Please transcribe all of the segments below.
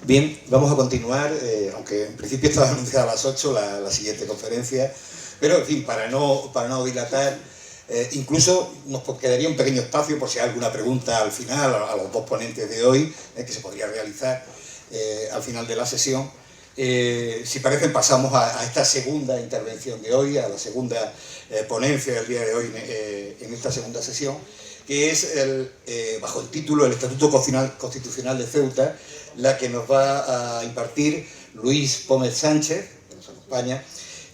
Bien, vamos a continuar, aunque en principio estaba anunciada a las 8 la siguiente conferencia, pero en fin, para no dilatar, incluso nos quedaría un pequeño espacio por si hay alguna pregunta al final a los dos ponentes de hoy, que se podría realizar al final de la sesión. Si parecen, pasamos a esta segunda intervención de hoy, a la segunda ponencia del día de hoy en esta segunda sesión, que es bajo el título El Estatuto Constitucional de Ceuta, la que nos va a impartir Luis Pómez Sánchez, que nos acompaña,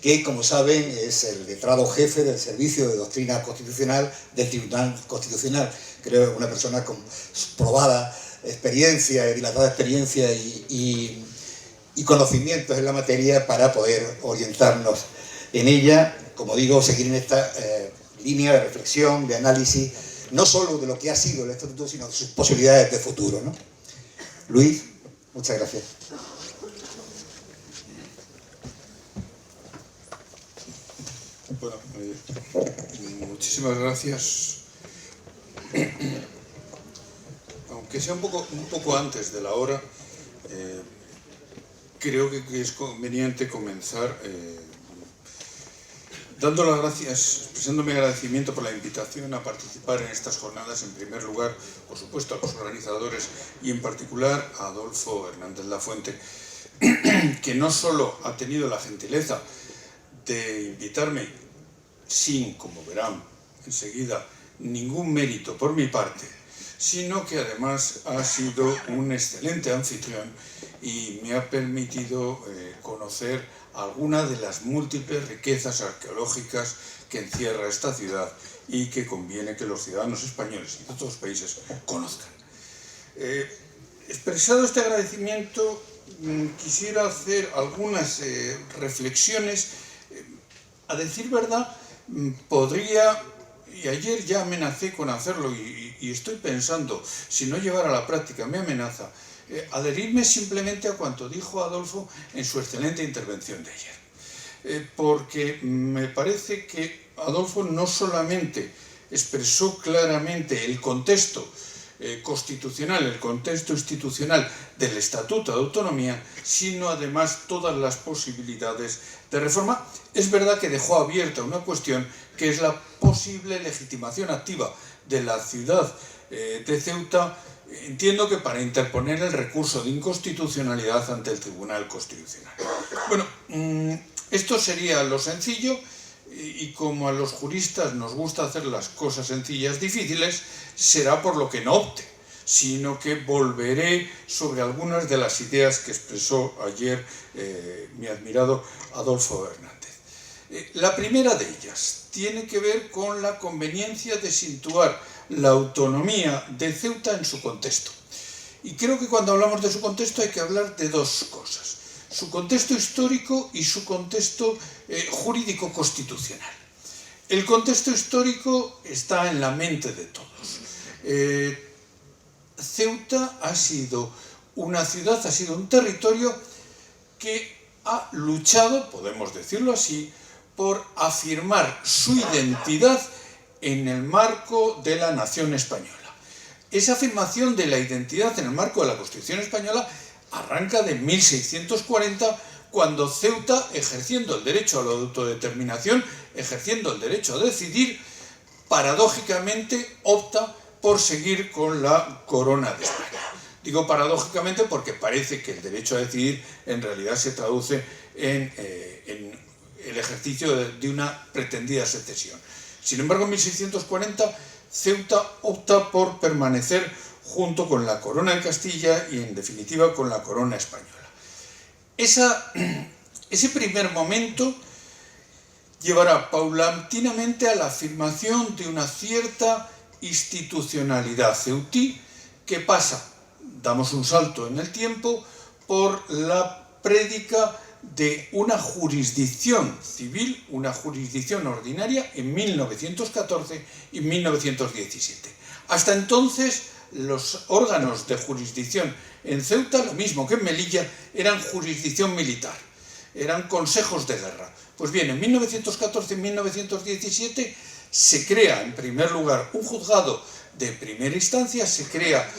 que, como saben, es el letrado jefe del Servicio de Doctrina Constitucional del Tribunal Constitucional. Creo que una persona con probada experiencia, dilatada experiencia y conocimientos en la materia para poder orientarnos en ella, como digo, seguir en esta línea de reflexión, de análisis, no solo de lo que ha sido el Estatuto, sino de sus posibilidades de futuro, ¿no? Luis, muchas gracias. Bueno, muchísimas gracias. Aunque sea un poco antes de la hora, creo que es conveniente comenzar dando las gracias, expresando mi agradecimiento por la invitación a participar en estas jornadas, en primer lugar, por supuesto, a los organizadores y en particular a Adolfo Hernández Lafuente, que no solo ha tenido la gentileza de invitarme sin, como verán enseguida, ningún mérito por mi parte, sino que además ha sido un excelente anfitrión y me ha permitido conocer algunas de las múltiples riquezas arqueológicas que encierra esta ciudad y que conviene que los ciudadanos españoles y de otros países conozcan. Expresado este agradecimiento, quisiera hacer algunas reflexiones. A decir verdad, podría, y ayer ya amenacé con hacerlo y estoy pensando, si no llevar a la práctica me amenaza, adherirme simplemente a cuanto dijo Adolfo en su excelente intervención de ayer. Porque me parece que Adolfo no solamente expresó claramente el contexto constitucional, el contexto institucional del Estatuto de Autonomía, sino además todas las posibilidades de reforma. Es verdad que dejó abierta una cuestión que es la posible legitimación activa de la ciudad de Ceuta, entiendo que para interponer el recurso de inconstitucionalidad ante el Tribunal Constitucional. Bueno, esto sería lo sencillo y como a los juristas nos gusta hacer las cosas sencillas difíciles, será por lo que no opte, sino que volveré sobre algunas de las ideas que expresó ayer mi admirado Adolfo Hernández. La primera de ellas tiene que ver con la conveniencia de situar la autonomía de Ceuta en su contexto. Y creo que cuando hablamos de su contexto hay que hablar de dos cosas: su contexto histórico y su contexto jurídico constitucional. El contexto histórico está en la mente de todos. Ceuta ha sido una ciudad, ha sido un territorio que ha luchado, podemos decirlo así, por afirmar su identidad en el marco de la nación española. Esa afirmación de la identidad en el marco de la Constitución española arranca de 1640, cuando Ceuta, ejerciendo el derecho a la autodeterminación, ejerciendo el derecho a decidir, paradójicamente opta por seguir con la corona de España. Digo paradójicamente porque parece que el derecho a decidir en realidad se traduce en el ejercicio de una pretendida secesión. Sin embargo, en 1640, Ceuta opta por permanecer junto con la corona de Castilla y, en definitiva, con la corona española. Ese primer momento llevará paulatinamente a la afirmación de una cierta institucionalidad ceutí que pasa, damos un salto en el tiempo, por la prédica de una jurisdicción civil, una jurisdicción ordinaria en 1914 y 1917. Hasta entonces, los órganos de jurisdicción en Ceuta, lo mismo que en Melilla, eran jurisdicción militar, eran consejos de guerra. Pues bien, en 1914 y 1917 se crea, en primer lugar, un juzgado de primera instancia, se crea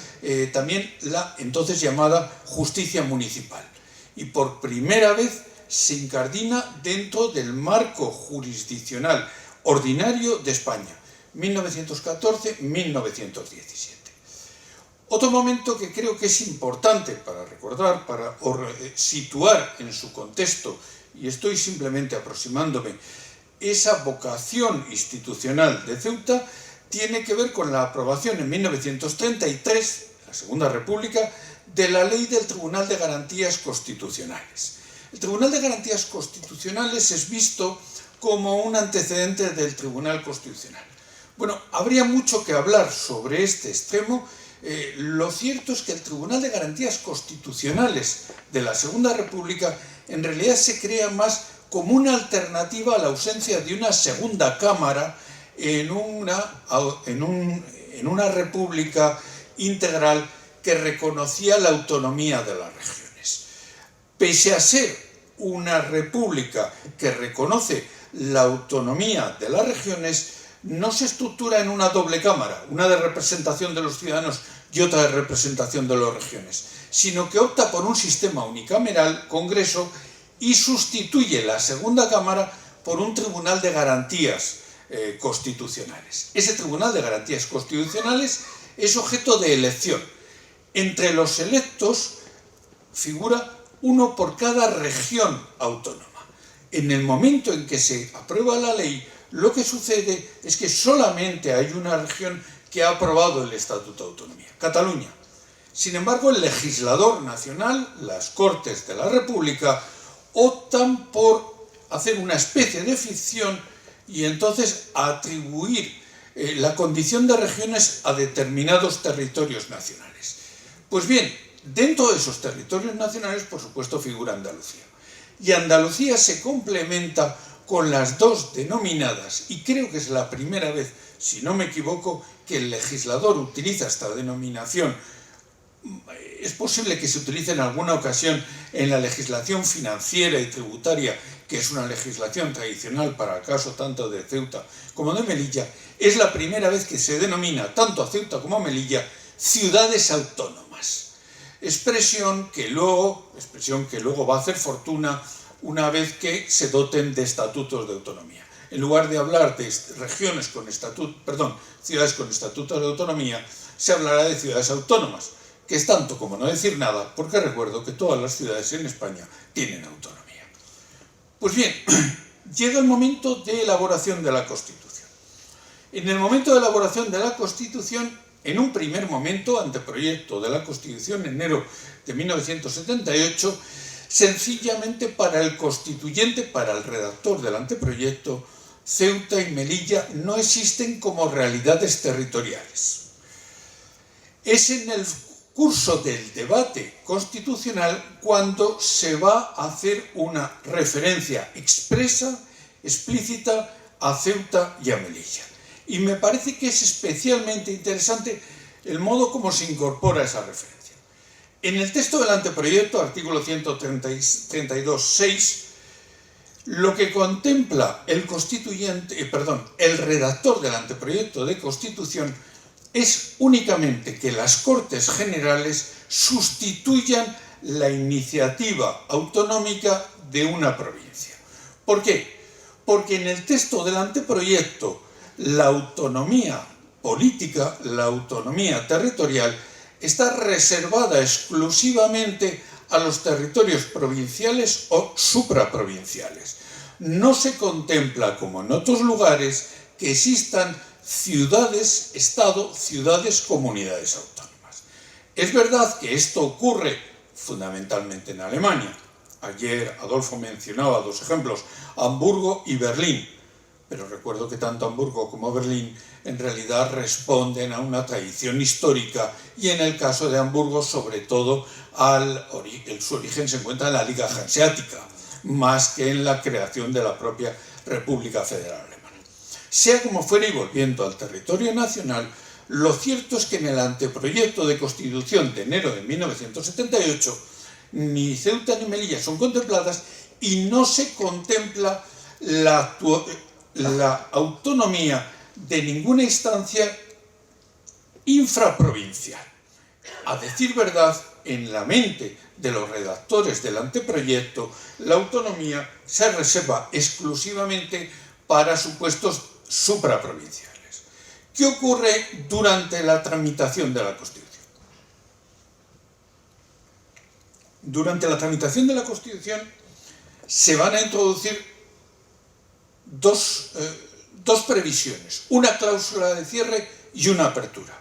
también la entonces llamada justicia municipal. Y por primera vez se incardina dentro del marco jurisdiccional ordinario de España, 1914-1917. Otro momento que creo que es importante para recordar, para situar en su contexto, y estoy simplemente aproximándome, esa vocación institucional de Ceuta, tiene que ver con la aprobación en 1933, la Segunda República, de la Ley del Tribunal de Garantías Constitucionales. El Tribunal de Garantías Constitucionales es visto como un antecedente del Tribunal Constitucional. Bueno, habría mucho que hablar sobre este extremo. Lo cierto es que el Tribunal de Garantías Constitucionales de la Segunda República en realidad se crea más como una alternativa a la ausencia de una segunda cámara en una república integral que reconocía la autonomía de las regiones. Pese a ser una república que reconoce la autonomía de las regiones, no se estructura en una doble cámara, una de representación de los ciudadanos y otra de representación de las regiones, sino que opta por un sistema unicameral, Congreso, y sustituye la segunda cámara por un Tribunal de Garantías Constitucionales. Ese Tribunal de Garantías Constitucionales es objeto de elección. Entre los electos figura uno por cada región autónoma. En el momento en que se aprueba la ley, lo que sucede es que solamente hay una región que ha aprobado el Estatuto de Autonomía, Cataluña. Sin embargo, el legislador nacional, las Cortes de la República, optan por hacer una especie de ficción y entonces atribuir la condición de regiones a determinados territorios nacionales. Pues bien, dentro de esos territorios nacionales, por supuesto, figura Andalucía. Y Andalucía se complementa con las dos denominadas, y creo que es la primera vez, si no me equivoco, que el legislador utiliza esta denominación. Es posible que se utilice en alguna ocasión en la legislación financiera y tributaria, que es una legislación tradicional para el caso tanto de Ceuta como de Melilla. Es la primera vez que se denomina tanto a Ceuta como a Melilla ciudades autónomas. Expresión que luego va a hacer fortuna una vez que se doten de estatutos de autonomía. En lugar de hablar de regiones con ciudades con estatutos de autonomía, se hablará de ciudades autónomas, que es tanto como no decir nada, porque recuerdo que todas las ciudades en España tienen autonomía. Pues bien, llega el momento de elaboración de la Constitución. En el momento de elaboración de la Constitución, en un primer momento, anteproyecto de la Constitución, en enero de 1978, sencillamente para el constituyente, para el redactor del anteproyecto, Ceuta y Melilla no existen como realidades territoriales. Es en el curso del debate constitucional cuando se va a hacer una referencia explícita a Ceuta y a Melilla. Y me parece que es especialmente interesante el modo como se incorpora esa referencia. En el texto del anteproyecto, artículo 132.6, lo que contempla el redactor del anteproyecto de Constitución es únicamente que las Cortes Generales sustituyan la iniciativa autonómica de una provincia. ¿Por qué? Porque en el texto del anteproyecto la autonomía política, la autonomía territorial, está reservada exclusivamente a los territorios provinciales o supraprovinciales. No se contempla, como en otros lugares, que existan ciudades-estado, ciudades-comunidades autónomas. Es verdad que esto ocurre fundamentalmente en Alemania. Ayer Adolfo mencionaba dos ejemplos, Hamburgo y Berlín. Pero recuerdo que tanto Hamburgo como Berlín en realidad responden a una tradición histórica y en el caso de Hamburgo sobre todo su origen se encuentra en la Liga Hanseática, más que en la creación de la propia República Federal Alemana. Sea como fuera y volviendo al territorio nacional, lo cierto es que en el anteproyecto de Constitución de enero de 1978 ni Ceuta ni Melilla son contempladas y no se contempla la autonomía de ninguna instancia infraprovincial. A decir verdad, en la mente de los redactores del anteproyecto, la autonomía se reserva exclusivamente para supuestos supraprovinciales. ¿Qué ocurre durante la tramitación de la Constitución? Durante la tramitación de la Constitución se van a introducir dos previsiones, una cláusula de cierre y una apertura.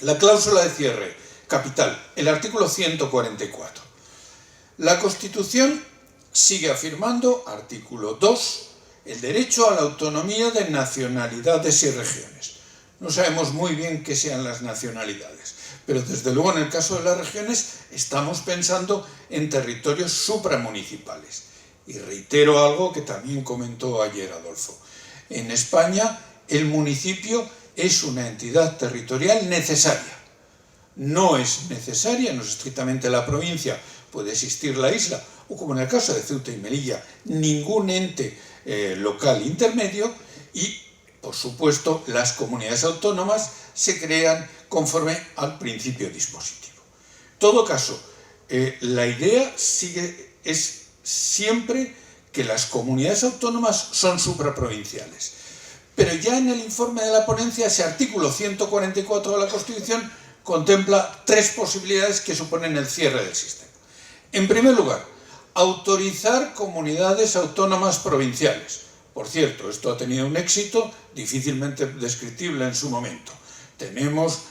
La cláusula de cierre capital, el artículo 144. La Constitución sigue afirmando, artículo 2, el derecho a la autonomía de nacionalidades y regiones. No sabemos muy bien qué sean las nacionalidades, pero desde luego en el caso de las regiones estamos pensando en territorios supramunicipales. Y reitero algo que también comentó ayer Adolfo. En España el municipio es una entidad territorial necesaria. No es necesaria, no es estrictamente la provincia, puede existir la isla, o como en el caso de Ceuta y Melilla, ningún ente local intermedio, y por supuesto las comunidades autónomas se crean conforme al principio dispositivo. En todo caso, la idea es siempre que las comunidades autónomas son supraprovinciales. Pero ya en el informe de la ponencia, ese artículo 144 de la Constitución contempla tres posibilidades que suponen el cierre del sistema. En primer lugar, autorizar comunidades autónomas provinciales. Por cierto, esto ha tenido un éxito difícilmente descriptible en su momento. Tenemos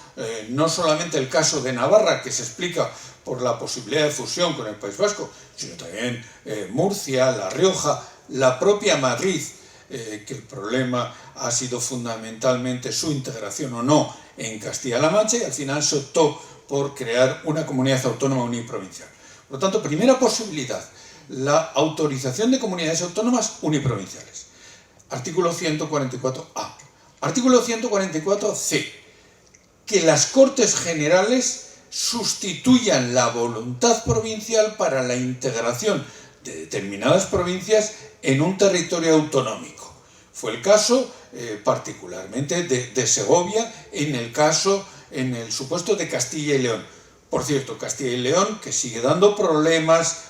no solamente el caso de Navarra, que se explica por la posibilidad de fusión con el País Vasco, sino también Murcia, La Rioja, la propia Madrid, que el problema ha sido fundamentalmente su integración o no en Castilla-La Mancha, y al final se optó por crear una comunidad autónoma uniprovincial. Por lo tanto, primera posibilidad, la autorización de comunidades autónomas uniprovinciales. Artículo 144A. Artículo 144C. Que las Cortes Generales sustituyan la voluntad provincial para la integración de determinadas provincias en un territorio autonómico. Fue el caso particularmente de Segovia, en el supuesto de Castilla y León. Por cierto, Castilla y León, que sigue dando problemas,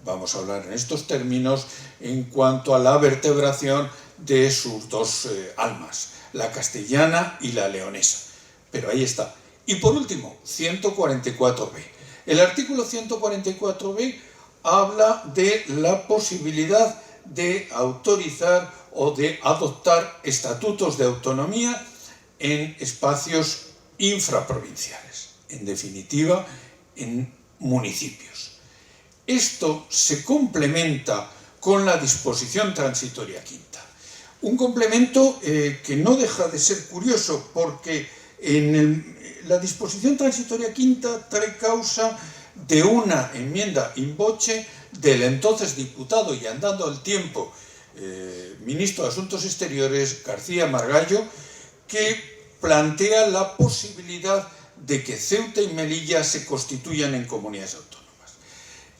vamos a hablar en estos términos, en cuanto a la vertebración de sus dos almas, la castellana y la leonesa. Pero ahí está. Y por último, 144b. El artículo 144b habla de la posibilidad de autorizar o de adoptar estatutos de autonomía en espacios infraprovinciales, en definitiva, en municipios. Esto se complementa con la disposición transitoria quinta. Un complemento que no deja de ser curioso, porque la disposición transitoria quinta trae causa de una enmienda in voce del entonces diputado y andando el tiempo ministro de Asuntos Exteriores, García Margallo, que plantea la posibilidad de que Ceuta y Melilla se constituyan en comunidades autónomas.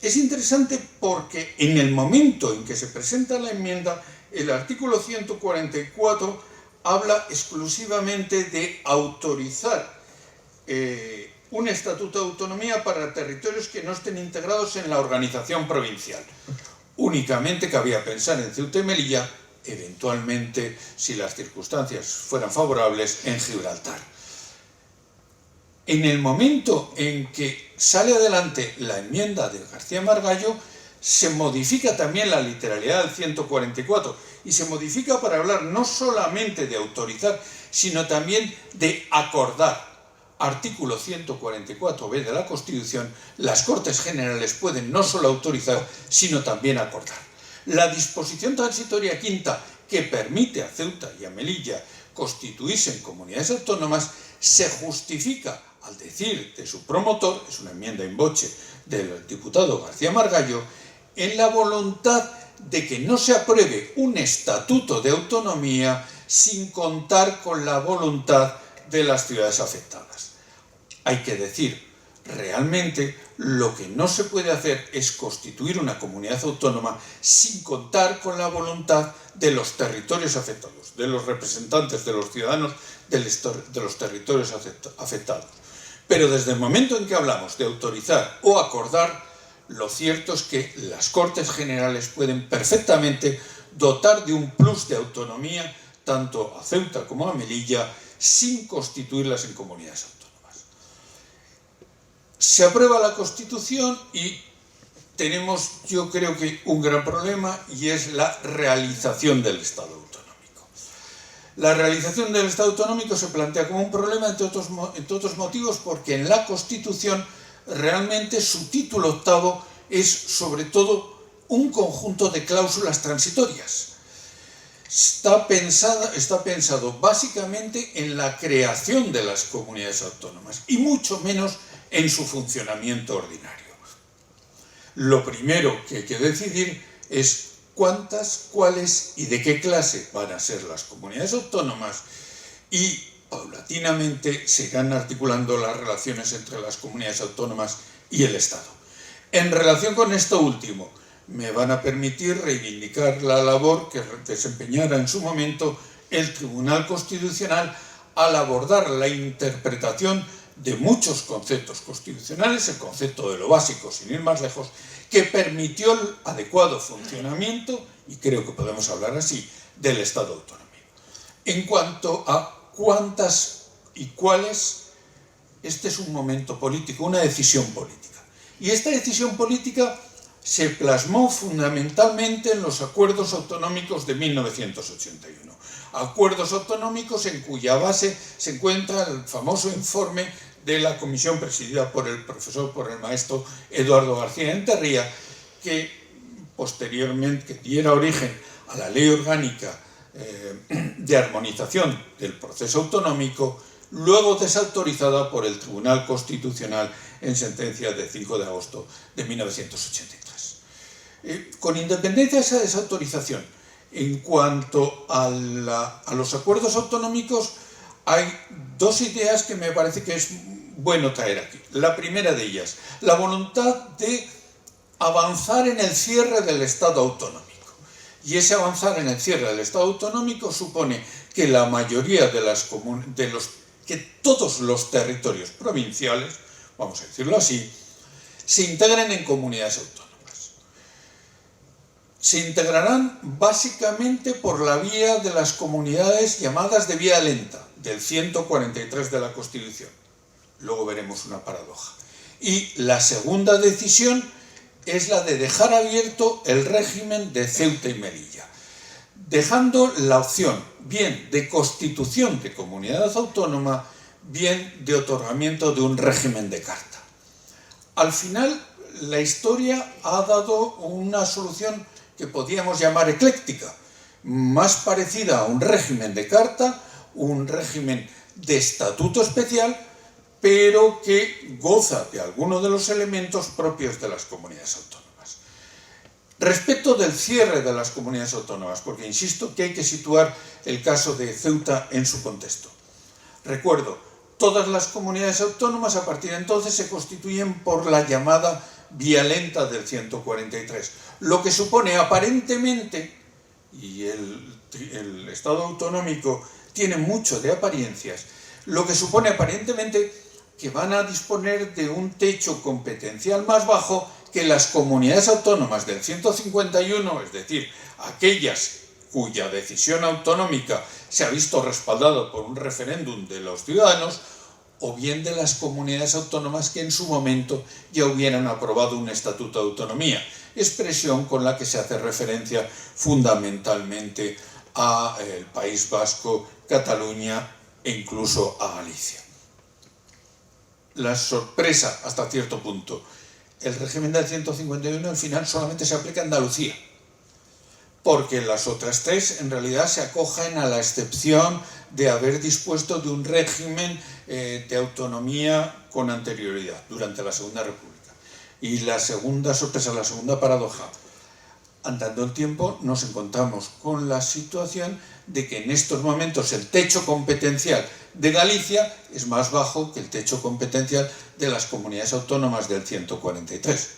Es interesante porque en el momento en que se presenta la enmienda, el artículo 144 habla exclusivamente de autorizar un estatuto de autonomía para territorios que no estén integrados en la organización provincial. Únicamente cabía pensar en Ceuta y Melilla, eventualmente, si las circunstancias fueran favorables, en Gibraltar. En el momento en que sale adelante la enmienda de García Margallo, se modifica también la literalidad del 144 y se modifica para hablar no solamente de autorizar, sino también de acordar. Artículo 144b de la Constitución, las Cortes Generales pueden no solo autorizar, sino también acordar. La disposición transitoria quinta, que permite a Ceuta y a Melilla constituirse en comunidades autónomas, se justifica al decir de su promotor, es una enmienda in voce del diputado García Margallo, en la voluntad de que no se apruebe un estatuto de autonomía sin contar con la voluntad de las ciudades afectadas. Hay que decir, realmente lo que no se puede hacer es constituir una comunidad autónoma sin contar con la voluntad de los territorios afectados, de los representantes de los ciudadanos de los territorios afectados. Pero desde el momento en que hablamos de autorizar o acordar, lo cierto es que las Cortes Generales pueden perfectamente dotar de un plus de autonomía tanto a Ceuta como a Melilla sin constituirlas en comunidades autónomas. Se aprueba la Constitución y tenemos, yo creo que, un gran problema, y es la realización del Estado autonómico. La realización del Estado autonómico se plantea como un problema, entre otros motivos, porque en la Constitución realmente su título octavo es sobre todo un conjunto de cláusulas transitorias. Está pensado básicamente en la creación de las comunidades autónomas y mucho menos en su funcionamiento ordinario. Lo primero que hay que decidir es cuántas, cuáles y de qué clase van a ser las comunidades autónomas, y paulatinamente se irán articulando las relaciones entre las comunidades autónomas y el Estado. En relación con esto último, me van a permitir reivindicar la labor que desempeñara en su momento el Tribunal Constitucional al abordar la interpretación de muchos conceptos constitucionales, el concepto de lo básico, sin ir más lejos, que permitió el adecuado funcionamiento, y creo que podemos hablar así, del Estado autonómico. En cuanto a cuántas y cuáles, este es un momento político, una decisión política. Y esta decisión política se plasmó fundamentalmente en los acuerdos autonómicos de 1981. Acuerdos autonómicos en cuya base se encuentra el famoso informe de la comisión presidida por el maestro Eduardo García Enterría, que posteriormente diera origen a la Ley Orgánica de Armonización del Proceso Autonómico, luego desautorizada por el Tribunal Constitucional en sentencia de 5 de agosto de 1983. Con independencia de esa desautorización, en cuanto a los acuerdos autonómicos, hay dos ideas que me parece que es bueno traer aquí. La primera de ellas, la voluntad de avanzar en el cierre del Estado autonómico. Y ese avanzar en el cierre del Estado autonómico supone que la mayoría que todos los territorios provinciales, vamos a decirlo así, se integren en comunidades autónomas. Se integrarán básicamente por la vía de las comunidades llamadas de vía lenta, del 143 de la Constitución. Luego veremos una paradoja. Y la segunda decisión es la de dejar abierto el régimen de Ceuta y Melilla, dejando la opción bien de constitución de comunidad autónoma, bien de otorgamiento de un régimen de carta. Al final, la historia ha dado una solución que podríamos llamar ecléctica, más parecida a un régimen de carta, un régimen de estatuto especial, pero que goza de algunos de los elementos propios de las comunidades autónomas. Respecto del cierre de las comunidades autónomas, porque insisto que hay que situar el caso de Ceuta en su contexto. Recuerdo, todas las comunidades autónomas a partir de entonces se constituyen por la llamada vía lenta del 143, lo que supone aparentemente, y el Estado autonómico tiene mucho de apariencias, lo que supone aparentemente que van a disponer de un techo competencial más bajo que las comunidades autónomas del 151, es decir, aquellas cuya decisión autonómica se ha visto respaldada por un referéndum de los ciudadanos, o bien de las comunidades autónomas que en su momento ya hubieran aprobado un estatuto de autonomía, expresión con la que se hace referencia fundamentalmente al País Vasco, Cataluña e incluso a Galicia. La sorpresa hasta cierto punto, el régimen del 151 al final solamente se aplica a Andalucía, porque las otras tres en realidad se acogen a la excepción de haber dispuesto de un régimen de autonomía con anterioridad, durante la Segunda República. Y la segunda sorpresa, la segunda paradoja, Andando el tiempo nos encontramos con la situación de que en estos momentos el techo competencial de Galicia es más bajo que el techo competencial de las comunidades autónomas del 143.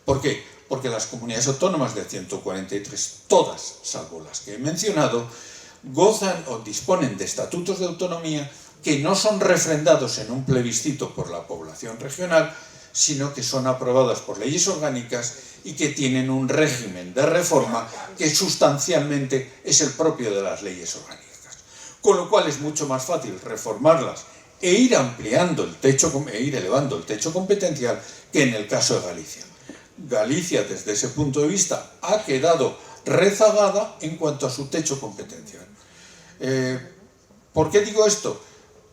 ¿Por qué? Porque las comunidades autónomas del 143, todas, salvo las que he mencionado, gozan o disponen de estatutos de autonomía que no son refrendados en un plebiscito por la población regional, sino que son aprobadas por leyes orgánicas y que tienen un régimen de reforma que sustancialmente es el propio de las leyes orgánicas. Con lo cual es mucho más fácil reformarlas e ir ampliando el techo, e ir elevando el techo competencial que en el caso de Galicia. Galicia, desde ese punto de vista, ha quedado rezagada en cuanto a su techo competencial. ¿Por qué digo esto?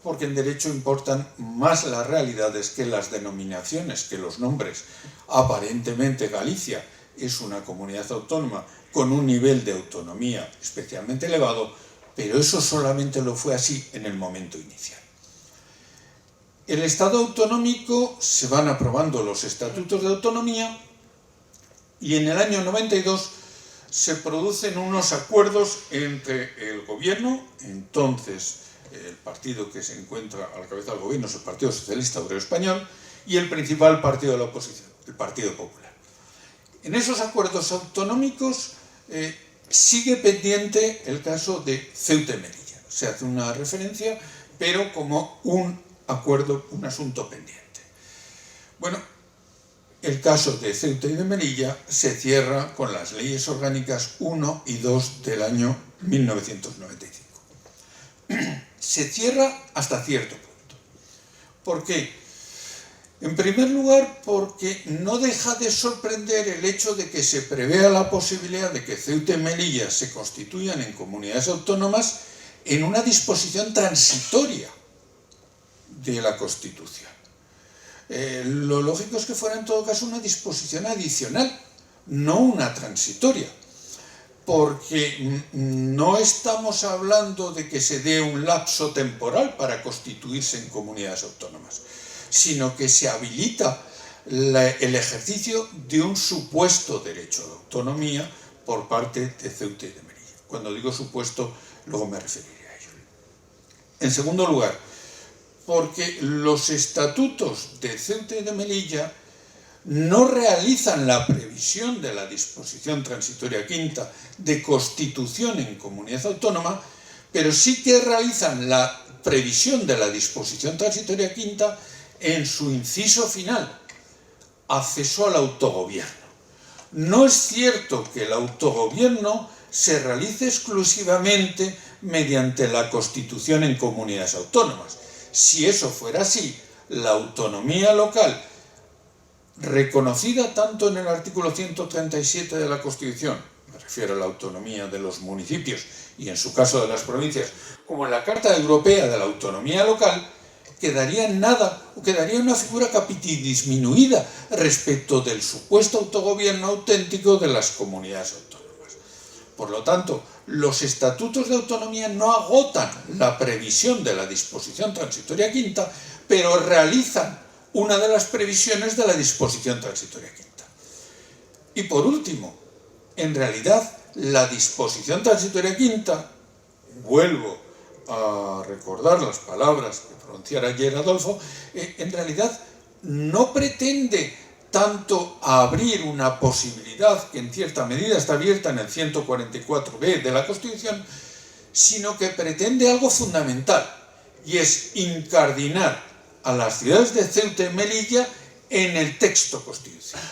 Porque en derecho importan más las realidades que las denominaciones, que los nombres. Aparentemente Galicia es una comunidad autónoma con un nivel de autonomía especialmente elevado, pero eso solamente lo fue así en el momento inicial. El Estado autonómico, se van aprobando los estatutos de autonomía y en el año 92 se producen unos acuerdos entre el gobierno, entonces el partido que se encuentra a la cabeza del gobierno es el Partido Socialista Obrero Español, y el principal partido de la oposición, el Partido Popular. En esos acuerdos autonómicos sigue pendiente el caso de Ceuta y Melilla. Se hace una referencia, pero como un acuerdo, un asunto pendiente. Bueno, el caso de Ceuta y de Melilla se cierra con las leyes orgánicas 1 y 2 del año 1995. Se cierra hasta cierto punto. ¿Por qué? En primer lugar, porque no deja de sorprender el hecho de que se prevea la posibilidad de que Ceuta y Melilla se constituyan en comunidades autónomas en una disposición transitoria de la Constitución. Lo lógico es que fuera en todo caso una disposición adicional, no una transitoria, porque no estamos hablando de que se dé un lapso temporal para constituirse en comunidades autónomas, sino que se habilita el ejercicio de un supuesto derecho de autonomía por parte de Ceuta y de Melilla. Cuando digo supuesto, luego me referiré a ello. En segundo lugar, porque los estatutos de Ceuta y de Melilla no realizan la previsión de la disposición transitoria quinta de constitución en comunidad autónoma, pero sí que realizan la previsión de la disposición transitoria quinta en su inciso final, acceso al autogobierno. No es cierto que el autogobierno se realice exclusivamente mediante la constitución en comunidades autónomas. Si eso fuera así, la autonomía local, reconocida tanto en el artículo 137 de la Constitución, me refiero a la autonomía de los municipios y en su caso de las provincias, como en la Carta Europea de la Autonomía Local, quedaría en nada, o quedaría una figura disminuida respecto del supuesto autogobierno auténtico de las comunidades autónomas. Por lo tanto, los estatutos de autonomía no agotan la previsión de la disposición transitoria quinta, pero realizan una de las previsiones de la disposición transitoria quinta. Y por último, en realidad, la disposición transitoria quinta, vuelvo a recordar las palabras que pronunciara ayer Adolfo, en realidad no pretende tanto abrir una posibilidad que en cierta medida está abierta en el 144b de la Constitución, sino que pretende algo fundamental, y es incardinar a las ciudades de Ceuta y Melilla en el texto constitucional.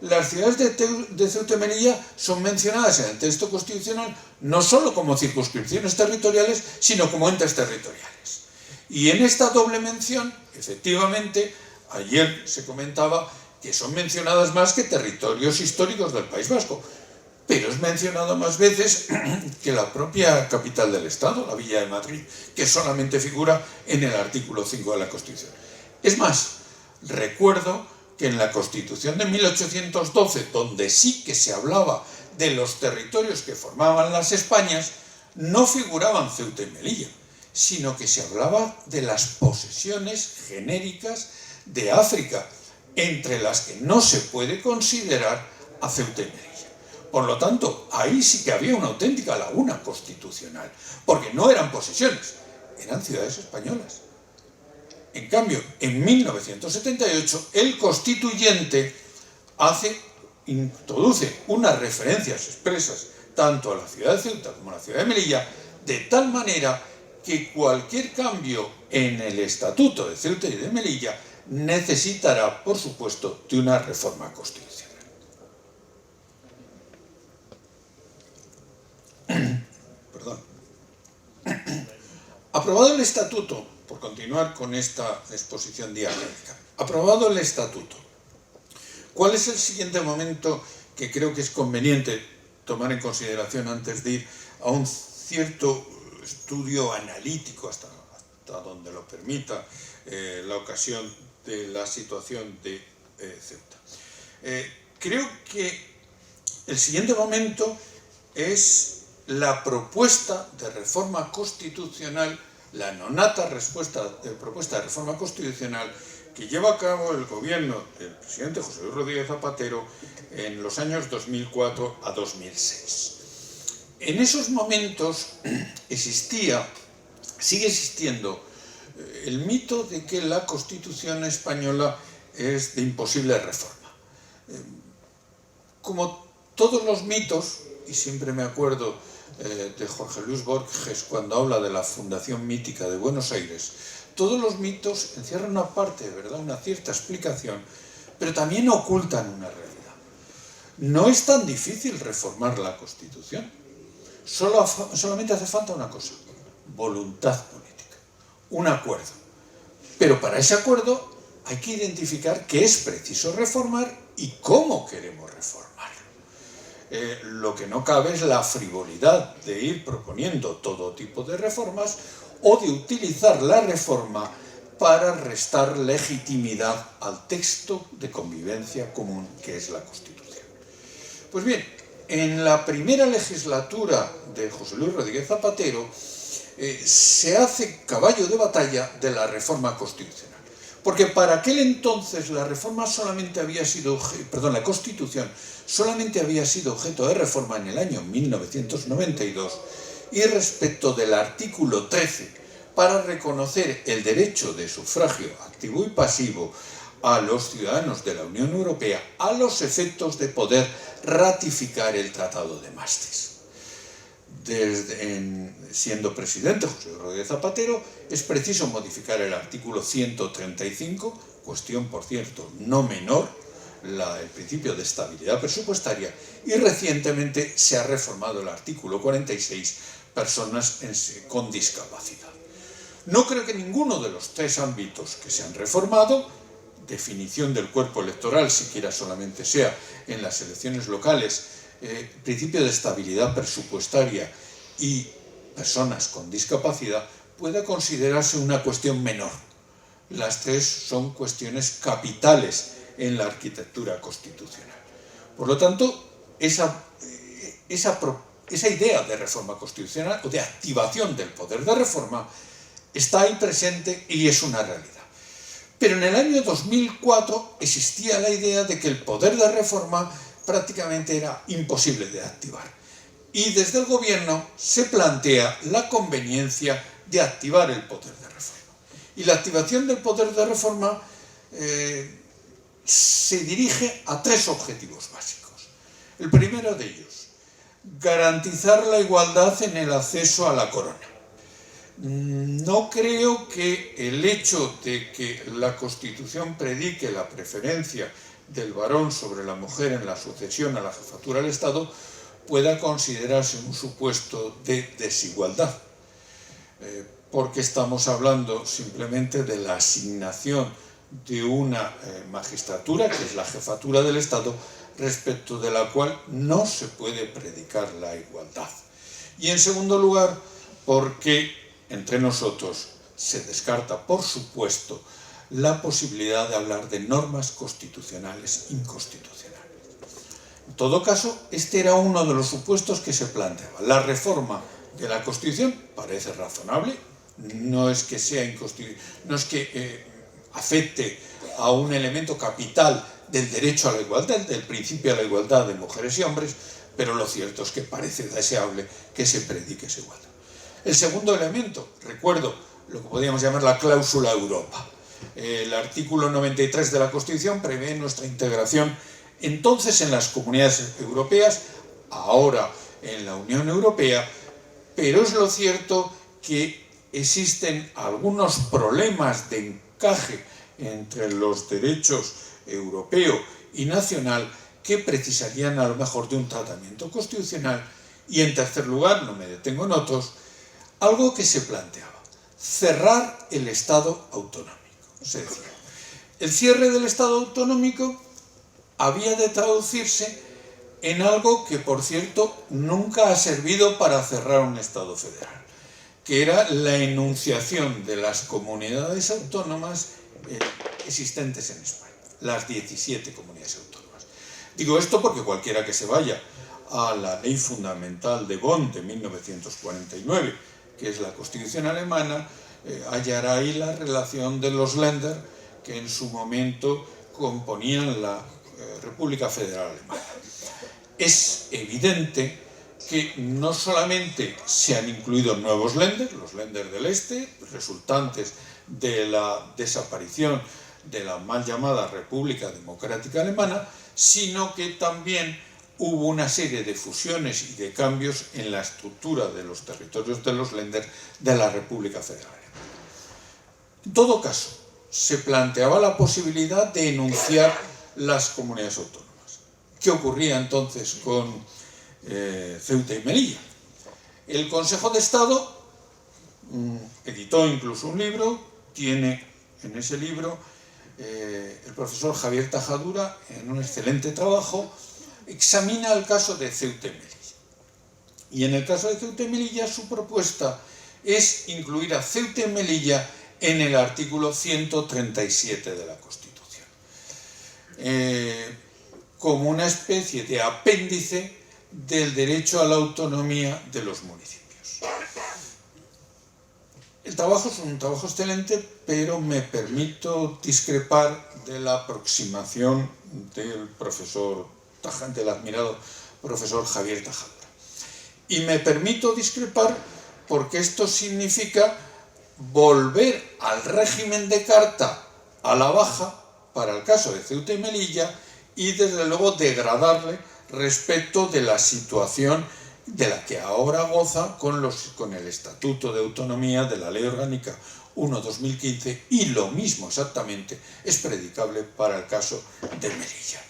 Las ciudades de Ceuta y Melilla son mencionadas en el texto constitucional no solo como circunscripciones territoriales, sino como entes territoriales. Y en esta doble mención, efectivamente, ayer se comentaba que son mencionadas más que territorios históricos del País Vasco, pero es mencionado más veces que la propia capital del Estado, la Villa de Madrid, que solamente figura en el artículo 5 de la Constitución. Es más, recuerdo que en la Constitución de 1812, donde sí que se hablaba de los territorios que formaban las Españas, no figuraban Ceuta y Melilla, sino que se hablaba de las posesiones genéricas de África, entre las que no se puede considerar a Ceuta y Melilla. Por lo tanto, ahí sí que había una auténtica laguna constitucional, porque no eran posesiones, eran ciudades españolas. En cambio, en 1978, el constituyente introduce unas referencias expresas tanto a la ciudad de Ceuta como a la ciudad de Melilla, de tal manera que cualquier cambio en el estatuto de Ceuta y de Melilla necesitará, por supuesto, de una reforma constitucional. Perdón. Aprobado el estatuto, por continuar con esta exposición dialéctica, aprobado el estatuto, ¿cuál es el siguiente momento que creo que es conveniente tomar en consideración antes de ir a un cierto estudio analítico hasta donde lo permita la ocasión de la situación de Ceuta? Creo que el siguiente momento es la propuesta de reforma constitucional, la nonata propuesta de reforma constitucional que lleva a cabo el gobierno del presidente José Luis Rodríguez Zapatero en los años 2004 a 2006. En esos momentos sigue existiendo el mito de que la Constitución española es de imposible reforma. Como todos los mitos, y siempre me acuerdo de Jorge Luis Borges cuando habla de la fundación mítica de Buenos Aires, todos los mitos encierran una parte de verdad, una cierta explicación, pero también ocultan una realidad. No es tan difícil reformar la Constitución. Solamente hace falta una cosa: voluntad política, un acuerdo. Pero para ese acuerdo hay que identificar qué es preciso reformar y cómo queremos reformarlo. Lo que no cabe es la frivolidad de ir proponiendo todo tipo de reformas o de utilizar la reforma para restar legitimidad al texto de convivencia común que es la Constitución. Pues bien, en la primera legislatura de José Luis Rodríguez Zapatero se hace caballo de batalla de la reforma constitucional. Porque para aquel entonces la Constitución solamente había sido objeto de reforma en el año 1992 y respecto del artículo 13 para reconocer el derecho de sufragio activo y pasivo a los ciudadanos de la Unión Europea a los efectos de poder ratificar el Tratado de Maastricht. Siendo presidente José Rodríguez Zapatero, es preciso modificar el artículo 135, cuestión, por cierto, no menor, el principio de estabilidad presupuestaria, y recientemente se ha reformado el artículo 46, personas con discapacidad. No creo que ninguno de los tres ámbitos que se han reformado, definición del cuerpo electoral, siquiera solamente sea en las elecciones locales, principio de estabilidad presupuestaria y personas con discapacidad, pueda considerarse una cuestión menor. Las tres son cuestiones capitales en la arquitectura constitucional. Por lo tanto, esa idea de reforma constitucional o de activación del poder de reforma está ahí presente y es una realidad. Pero en el año 2004 existía la idea de que el poder de reforma prácticamente era imposible de activar. Y desde el gobierno se plantea la conveniencia de activar el poder de reforma. Y la activación del poder de reforma se dirige a tres objetivos básicos. El primero de ellos, garantizar la igualdad en el acceso a la corona. No creo que el hecho de que la Constitución predique la preferencia del varón sobre la mujer en la sucesión a la jefatura del Estado pueda considerarse un supuesto de desigualdad, porque estamos hablando simplemente de la asignación de una magistratura, que es la jefatura del Estado, respecto de la cual no se puede predicar la igualdad. Y en segundo lugar, porque entre nosotros se descarta, por supuesto, la posibilidad de hablar de normas constitucionales inconstitucionales. En todo caso, este era uno de los supuestos que se planteaba. La reforma de la Constitución parece razonable, no es que afecte a un elemento capital del derecho a la igualdad, del principio a la igualdad de mujeres y hombres, pero lo cierto es que parece deseable que se predique esa igualdad. El segundo elemento, recuerdo lo que podríamos llamar la cláusula Europa. El artículo 93 de la Constitución prevé nuestra integración entonces en las comunidades europeas, ahora en la Unión Europea, pero es lo cierto que existen algunos problemas de encaje entre los derechos europeo y nacional que precisarían a lo mejor de un tratamiento constitucional. Y en tercer lugar, no me detengo en otros, algo que se planteaba: cerrar el Estado autonómico. Es decir, el cierre del Estado autonómico había de traducirse en algo que, por cierto, nunca ha servido para cerrar un Estado federal, que era la enunciación de las comunidades autónomas existentes en España, las 17 comunidades autónomas. Digo esto porque cualquiera que se vaya a la Ley Fundamental de Bonn de 1949, que es la Constitución alemana, hallará ahí la relación de los Länder que en su momento componían la República Federal Alemana. Es evidente que no solamente se han incluido nuevos Länder, los Länder del Este, resultantes de la desaparición de la mal llamada República Democrática Alemana, sino que también hubo una serie de fusiones y de cambios en la estructura de los territorios de los Länder de la República Federal Alemana. En todo caso, se planteaba la posibilidad de enunciar las comunidades autónomas. ¿Qué ocurría entonces con Ceuta y Melilla? El Consejo de Estado editó incluso un libro, tiene en ese libro el profesor Javier Tajadura, en un excelente trabajo, examina el caso de Ceuta y Melilla. Y en el caso de Ceuta y Melilla, su propuesta es incluir a Ceuta y Melilla en el artículo 137 de la Constitución, como una especie de apéndice del derecho a la autonomía de los municipios. El trabajo es un trabajo excelente, pero me permito discrepar de la aproximación del del admirado profesor Javier Tajadura. Y me permito discrepar porque esto significa volver al régimen de carta a la baja para el caso de Ceuta y Melilla y desde luego degradarle respecto de la situación de la que ahora goza con el Estatuto de Autonomía de la Ley Orgánica 1/2015, y lo mismo exactamente es predicable para el caso de Melilla.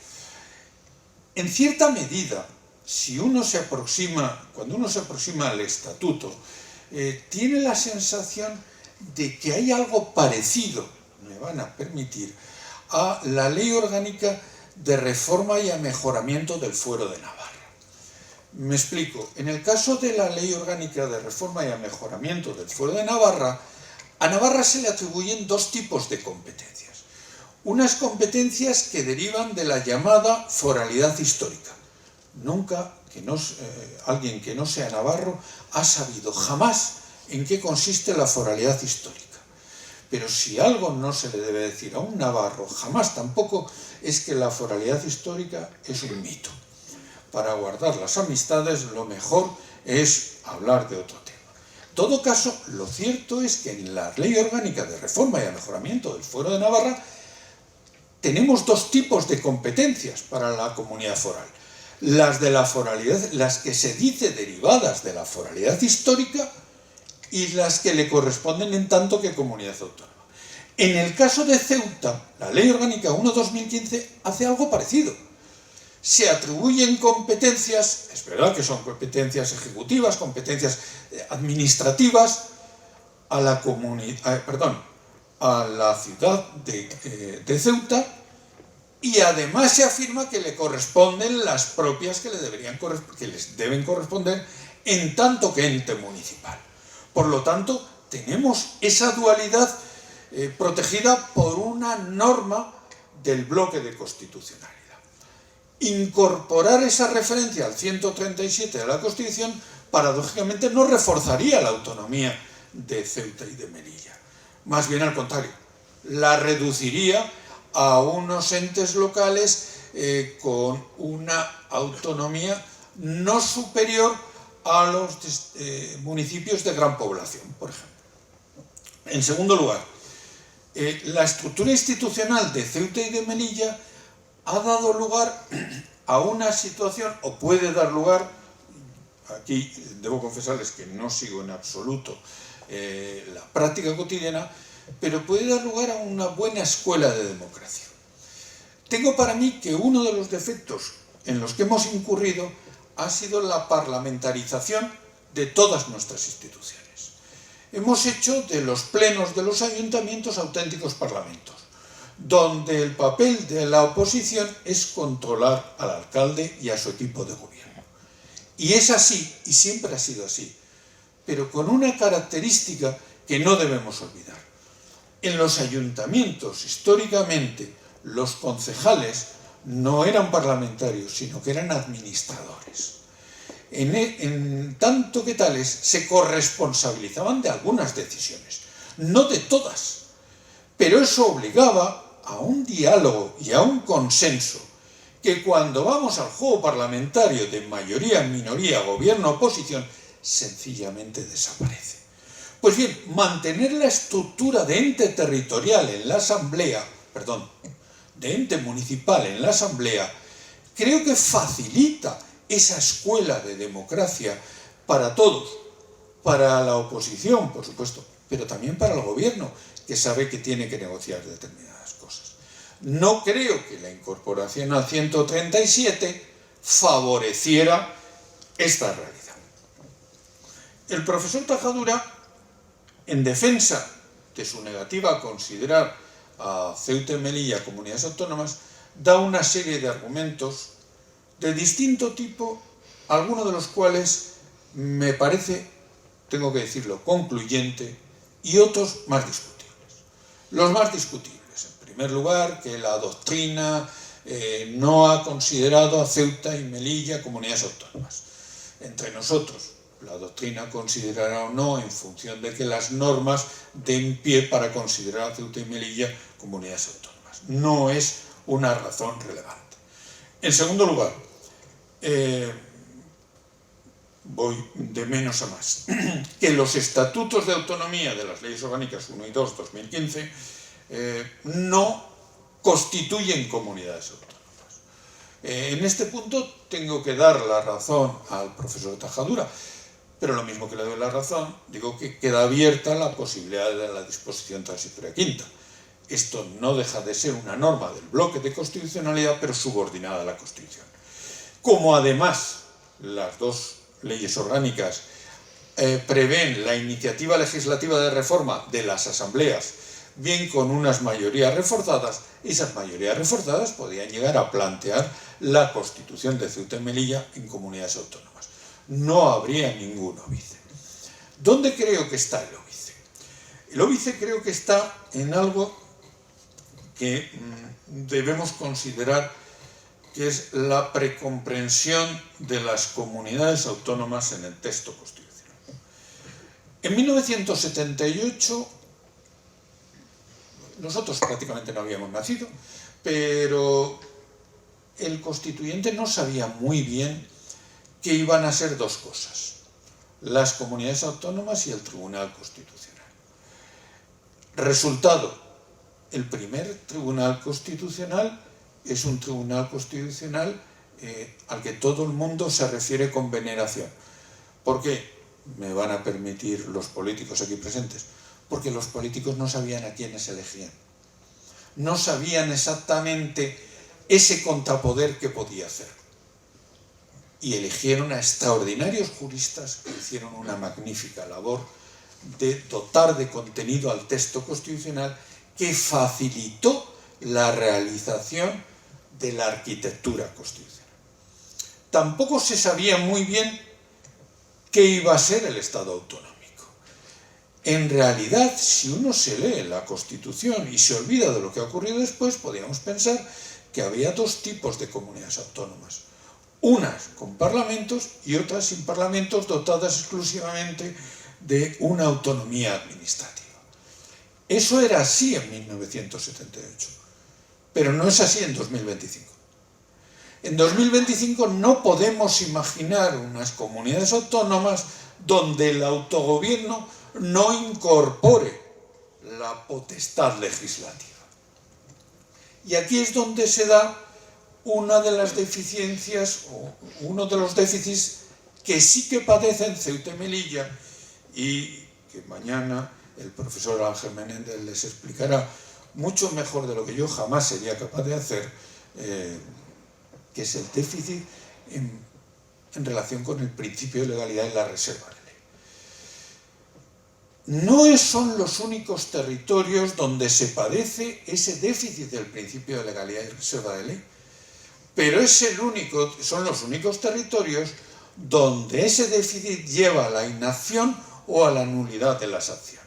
En cierta medida, cuando uno se aproxima al Estatuto, tiene la sensación de que hay algo parecido, me van a permitir, a la Ley Orgánica de Reforma y Mejoramiento del Fuero de Navarra. Me explico. En el caso de la Ley Orgánica de Reforma y Mejoramiento del Fuero de Navarra, a Navarra se le atribuyen dos tipos de competencias. Unas competencias que derivan de la llamada foralidad histórica. Nunca alguien que no sea navarro ha sabido jamás en qué consiste la foralidad histórica. Pero si algo no se le debe decir a un navarro, jamás tampoco, es que la foralidad histórica es un mito. Para guardar las amistades, lo mejor es hablar de otro tema. En todo caso, lo cierto es que en la Ley Orgánica de Reforma y Mejoramiento del Fuero de Navarra tenemos dos tipos de competencias para la comunidad foral. Las de la foralidad, las que se dice derivadas de la foralidad histórica, y las que le corresponden en tanto que comunidad autónoma. En el caso de Ceuta, la Ley Orgánica 1/2015 hace algo parecido. Se atribuyen competencias, es verdad que son competencias ejecutivas, competencias administrativas, a la ciudad de Ceuta, y además se afirma que le corresponden las propias que les deben corresponder en tanto que ente municipal. Por lo tanto, tenemos esa dualidad protegida por una norma del bloque de constitucionalidad. Incorporar esa referencia al 137 de la Constitución, paradójicamente, no reforzaría la autonomía de Ceuta y de Melilla. Más bien al contrario, la reduciría a unos entes locales con una autonomía no superior a los municipios de gran población, por ejemplo. En segundo lugar, la estructura institucional de Ceuta y de Melilla ha dado lugar a una situación, o puede dar lugar, aquí debo confesarles que no sigo en absoluto la práctica cotidiana, pero puede dar lugar a una buena escuela de democracia. Tengo para mí que uno de los defectos en los que hemos incurrido ha sido la parlamentarización de todas nuestras instituciones. Hemos hecho de los plenos de los ayuntamientos auténticos parlamentos, donde el papel de la oposición es controlar al alcalde y a su equipo de gobierno. Y es así, y siempre ha sido así, pero con una característica que no debemos olvidar. En los ayuntamientos, históricamente, los concejales no eran parlamentarios, sino que eran administradores. En tanto que tales se corresponsabilizaban de algunas decisiones, no de todas, pero eso obligaba a un diálogo y a un consenso que cuando vamos al juego parlamentario de mayoría, minoría, gobierno, oposición, sencillamente desaparece. Pues bien, mantener la estructura de ente territorial en la asamblea, de ente municipal en la asamblea, creo que facilita esa escuela de democracia para todos, para la oposición, por supuesto, pero también para el gobierno, que sabe que tiene que negociar determinadas cosas. No creo que la incorporación al 137 favoreciera esta realidad. El profesor Tajadura, en defensa de su negativa a considerar a Ceuta y Melilla comunidades autónomas, da una serie de argumentos de distinto tipo, algunos de los cuales me parece, tengo que decirlo, concluyente, y otros más discutibles. Los más discutibles, en primer lugar, que la doctrina no ha considerado a Ceuta y Melilla comunidades autónomas. Entre nosotros, la doctrina considerará o no en función de que las normas den pie para considerar a Ceuta y Melilla comunidades autónomas. No es una razón relevante. En segundo lugar, voy de menos a más, que los estatutos de autonomía de las leyes orgánicas 1 y 2, 2015, no constituyen comunidades autónomas. En este punto tengo que dar la razón al profesor Tajadura, pero lo mismo que le doy la razón, digo que queda abierta la posibilidad de la disposición transitoria quinta. Esto no deja de ser una norma del bloque de constitucionalidad, pero subordinada a la Constitución. Como además las dos leyes orgánicas prevén la iniciativa legislativa de reforma de las asambleas, bien con unas mayorías reforzadas, esas mayorías reforzadas podían llegar a plantear la constitución de Ceuta y Melilla en comunidades autónomas. No habría ningún óbice. ¿Dónde creo que está el óbice? El óbice creo que está en algo que debemos considerar que es la precomprensión de las comunidades autónomas en el texto constitucional. En 1978, nosotros prácticamente no habíamos nacido, pero el constituyente no sabía muy bien que iban a ser dos cosas: las comunidades autónomas y el Tribunal Constitucional. Resultado, el primer Tribunal Constitucional es un Tribunal Constitucional al que todo el mundo se refiere con veneración. ¿Por qué? Me van a permitir los políticos aquí presentes. Porque los políticos no sabían a quiénes elegían. No sabían exactamente ese contrapoder que podía hacer. Y eligieron a extraordinarios juristas que hicieron una magnífica labor de dotar de contenido al texto constitucional que facilitó la realización de la arquitectura constitucional. Tampoco se sabía muy bien qué iba a ser el Estado autonómico. En realidad, si uno se lee la Constitución y se olvida de lo que ha ocurrido después, podríamos pensar que había dos tipos de comunidades autónomas. Unas con parlamentos y otras sin parlamentos, dotadas exclusivamente de una autonomía administrativa. Eso era así en 1978, pero no es así en 2025. En 2025 no podemos imaginar unas comunidades autónomas donde el autogobierno no incorpore la potestad legislativa. Y aquí es donde se da una de las deficiencias, o uno de los déficits que sí que padecen Ceuta y Melilla, y que mañana el profesor Ángel Menéndez les explicará mucho mejor de lo que yo jamás sería capaz de hacer, que es el déficit en relación con el principio de legalidad y la reserva de ley. No son los únicos territorios donde se padece ese déficit del principio de legalidad y reserva de ley, pero son los únicos territorios donde ese déficit lleva a la inacción o a la nulidad de las acciones.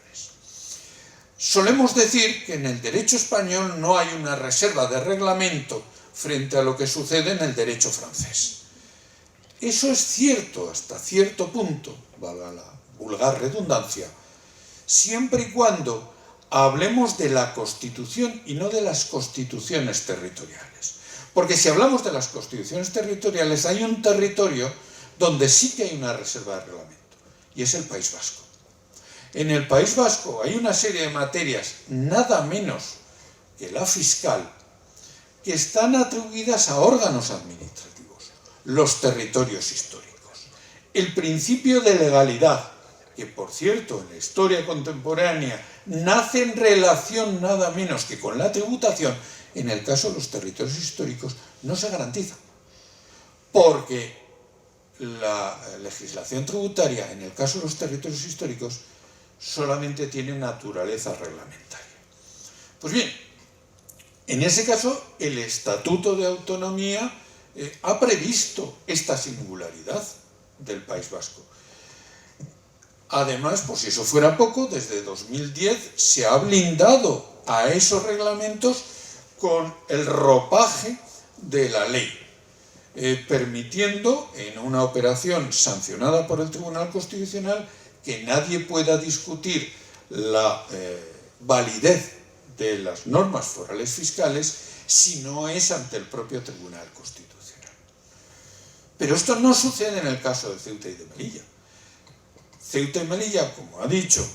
Solemos decir que en el derecho español no hay una reserva de reglamento frente a lo que sucede en el derecho francés. Eso es cierto hasta cierto punto, valga la vulgar redundancia, siempre y cuando hablemos de la Constitución y no de las constituciones territoriales. Porque si hablamos de las constituciones territoriales, hay un territorio donde sí que hay una reserva de reglamento, y es el País Vasco. En el País Vasco hay una serie de materias, nada menos que la fiscal, que están atribuidas a órganos administrativos, los territorios históricos. El principio de legalidad, que por cierto en la historia contemporánea nace en relación nada menos que con la tributación, en el caso de los territorios históricos no se garantiza, porque la legislación tributaria en el caso de los territorios históricos solamente tiene naturaleza reglamentaria. Pues bien, en ese caso el Estatuto de Autonomía ha previsto esta singularidad del País Vasco. Además, por si eso fuera poco, desde 2010 se ha blindado a esos reglamentos con el ropaje de la ley, permitiendo en una operación sancionada por el Tribunal Constitucional que nadie pueda discutir la validez de las normas forales fiscales si no es ante el propio Tribunal Constitucional. Pero esto no sucede en el caso de Ceuta y de Melilla. Ceuta y Melilla, como ha dicho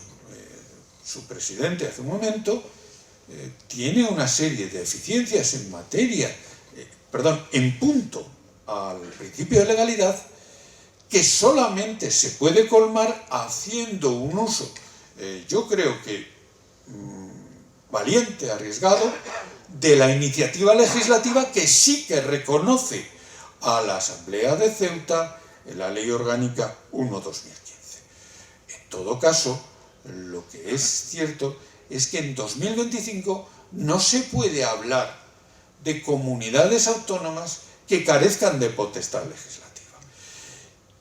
su presidente hace un momento, tiene una serie de deficiencias en materia, en punto al principio de legalidad, que solamente se puede colmar haciendo un uso, yo creo que valiente, arriesgado, de la iniciativa legislativa que sí que reconoce a la Asamblea de Ceuta en la Ley Orgánica 1/2015. En todo caso, lo que es cierto es que en 2025 no se puede hablar de comunidades autónomas que carezcan de potestad legislativa.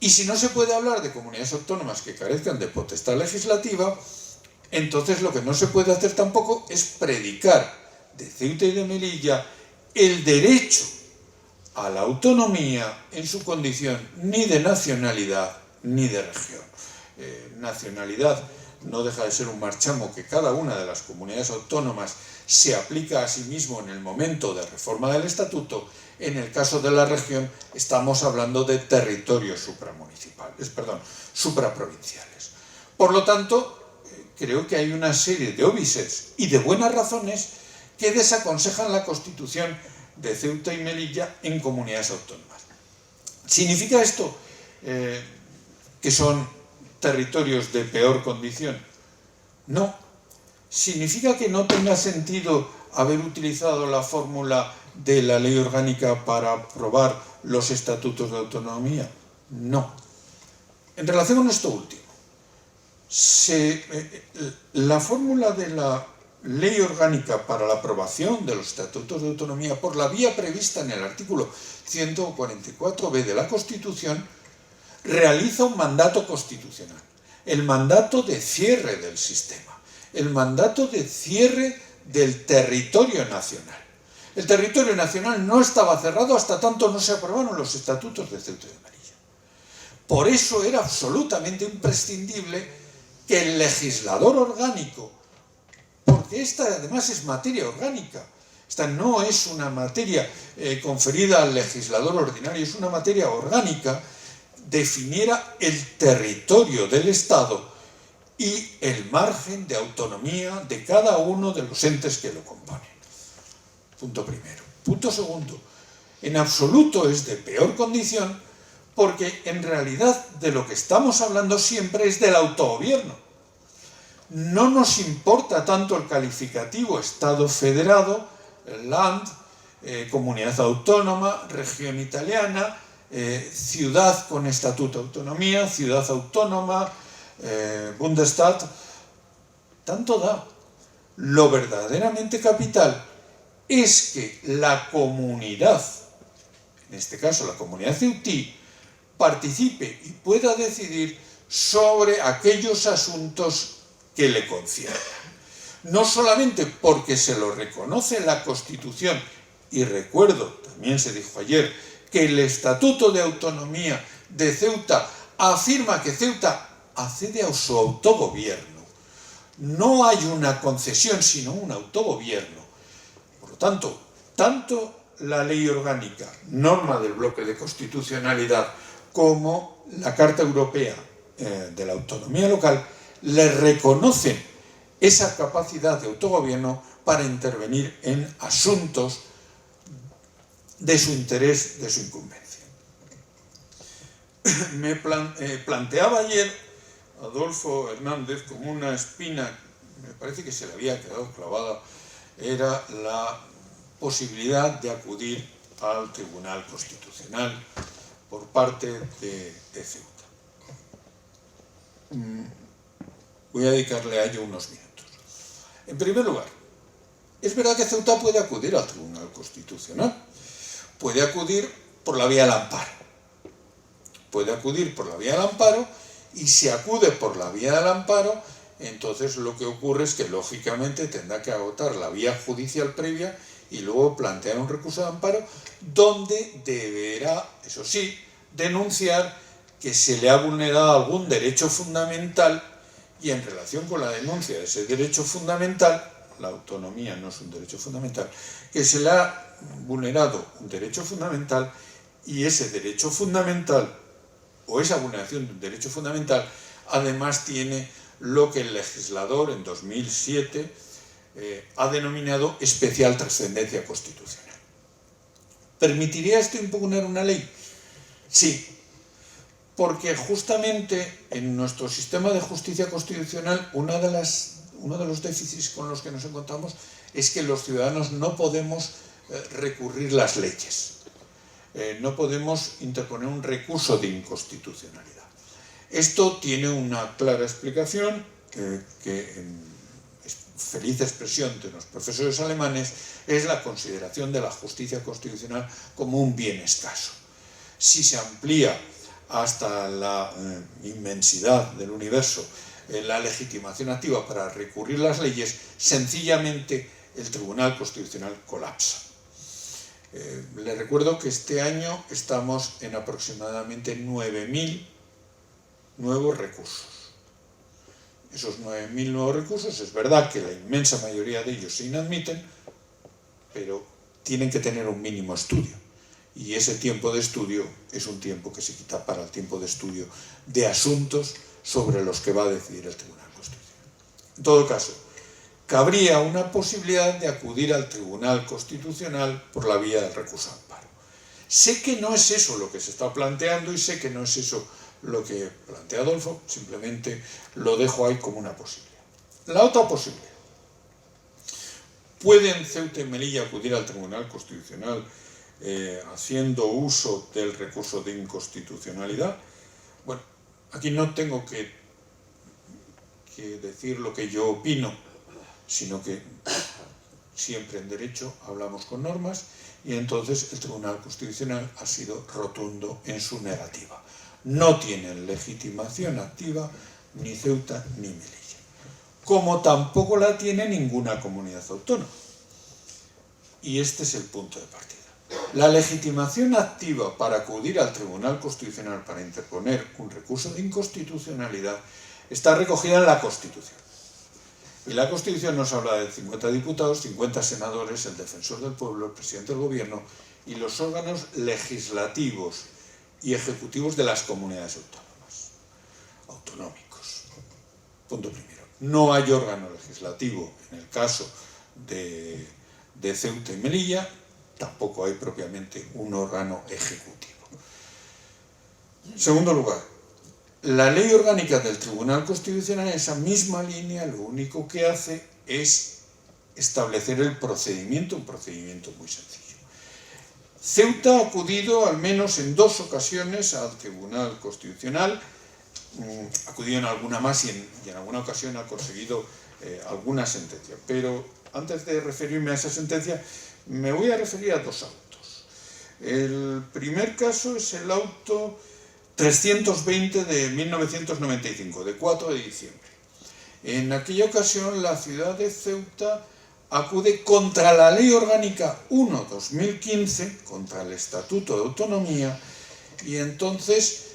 Y si no se puede hablar de comunidades autónomas que carezcan de potestad legislativa, entonces lo que no se puede hacer tampoco es predicar de Ceuta y de Melilla el derecho a la autonomía en su condición ni de nacionalidad ni de región. Nacionalidad no deja de ser un marchamo que cada una de las comunidades autónomas se aplica a sí mismo en el momento de reforma del estatuto. En el caso de la región estamos hablando de territorios supraprovinciales. Por lo tanto, creo que hay una serie de óbices y de buenas razones que desaconsejan la constitución de Ceuta y Melilla en comunidades autónomas. ¿Significa esto que son territorios de peor condición? No. ¿Significa que no tenga sentido haber utilizado la fórmula de la ley orgánica para aprobar los estatutos de autonomía? No. En relación con esto último, la fórmula de la ley orgánica para la aprobación de los estatutos de autonomía por la vía prevista en el artículo 144b de la Constitución realiza un mandato constitucional, el mandato de cierre del sistema, el mandato de cierre del territorio nacional. El territorio nacional no estaba cerrado hasta tanto no se aprobaron los estatutos de Ceuta y de Melilla. Por eso era absolutamente imprescindible que el legislador orgánico, porque esta además es materia orgánica, Esta no es una materia conferida al legislador ordinario, es una materia orgánica, definiera el territorio del Estado y el margen de autonomía de cada uno de los entes que lo componen. Punto primero. Punto segundo. En absoluto es de peor condición porque en realidad de lo que estamos hablando siempre es del autogobierno. No nos importa tanto el calificativo Estado federado, Land, comunidad autónoma, región italiana, ciudad con estatuto de autonomía, ciudad autónoma, Bundesstaat, tanto da. Lo verdaderamente capital es que la comunidad, en este caso la comunidad ceutí, participe y pueda decidir sobre aquellos asuntos que le conciernen. No solamente porque se lo reconoce en la Constitución, y recuerdo, también se dijo ayer, que el Estatuto de Autonomía de Ceuta afirma que Ceuta accede a su autogobierno. No hay una concesión, sino un autogobierno. Por lo tanto, tanto la ley orgánica, norma del bloque de constitucionalidad, como la Carta Europea de la Autonomía Local, le reconocen esa capacidad de autogobierno para intervenir en asuntos de su interés, de su incumbencia. Me planteaba ayer Adolfo Hernández como una espina, me parece que se le había quedado clavada, era la posibilidad de acudir al Tribunal Constitucional por parte de Ceuta. Voy a dedicarle a ello unos minutos. En primer lugar, es verdad que Ceuta puede acudir al Tribunal Constitucional, puede acudir por la vía del amparo. Puede acudir por la vía del amparo y si acude por la vía del amparo, entonces lo que ocurre es que lógicamente tendrá que agotar la vía judicial previa y luego plantear un recurso de amparo donde deberá, eso sí, denunciar que se le ha vulnerado algún derecho fundamental y en relación con la denuncia de ese derecho fundamental, la autonomía no es un derecho fundamental, que se le ha vulnerado un derecho fundamental y ese derecho fundamental o esa vulneración de un derecho fundamental además tiene lo que el legislador en 2007 ha denominado especial trascendencia constitucional. ¿Permitiría esto impugnar una ley? Sí, porque justamente en nuestro sistema de justicia constitucional uno de los déficits con los que nos encontramos es que los ciudadanos no podemos recurrir las leyes. No podemos interponer un recurso de inconstitucionalidad. Esto tiene una clara explicación que es feliz expresión de los profesores alemanes, es la consideración de la justicia constitucional como un bien escaso. Si se amplía hasta la inmensidad del universo la legitimación activa para recurrir las leyes, sencillamente el Tribunal Constitucional colapsa. Les recuerdo que este año estamos en aproximadamente 9.000 nuevos recursos. Esos 9.000 nuevos recursos, es verdad que la inmensa mayoría de ellos se inadmiten, pero tienen que tener un mínimo estudio. Y ese tiempo de estudio es un tiempo que se quita para el tiempo de estudio de asuntos sobre los que va a decidir el Tribunal Constitucional. En todo caso, cabría una posibilidad de acudir al Tribunal Constitucional por la vía del recurso de amparo. Sé que no es eso lo que se está planteando y sé que no es eso lo que plantea Adolfo, simplemente lo dejo ahí como una posibilidad. La otra posibilidad. ¿Pueden Ceuta y Melilla acudir al Tribunal Constitucional haciendo uso del recurso de inconstitucionalidad? Bueno, aquí no tengo que decir lo que yo opino, sino que siempre en derecho hablamos con normas y entonces el Tribunal Constitucional ha sido rotundo en su negativa. No tienen legitimación activa ni Ceuta ni Melilla, como tampoco la tiene ninguna comunidad autónoma. Y este es el punto de partida. La legitimación activa para acudir al Tribunal Constitucional para interponer un recurso de inconstitucionalidad está recogida en la Constitución. Y la Constitución nos habla de 50 diputados, 50 senadores, el defensor del pueblo, el presidente del gobierno y los órganos legislativos y ejecutivos de las comunidades autonómicos. Punto primero. No hay órgano legislativo en el caso de Ceuta y Melilla, tampoco hay propiamente un órgano ejecutivo. En segundo lugar, la ley orgánica del Tribunal Constitucional, en esa misma línea, lo único que hace es establecer el procedimiento, un procedimiento muy sencillo. Ceuta ha acudido al menos en 2 ocasiones al Tribunal Constitucional, ha acudido en alguna más y en alguna ocasión ha conseguido alguna sentencia. Pero antes de referirme a esa sentencia, me voy a referir a 2 autos. El primer caso es el auto 320 de 1995, de 4 de diciembre. En aquella ocasión, la ciudad de Ceuta acude contra la Ley Orgánica 1/2015, contra el Estatuto de Autonomía, y entonces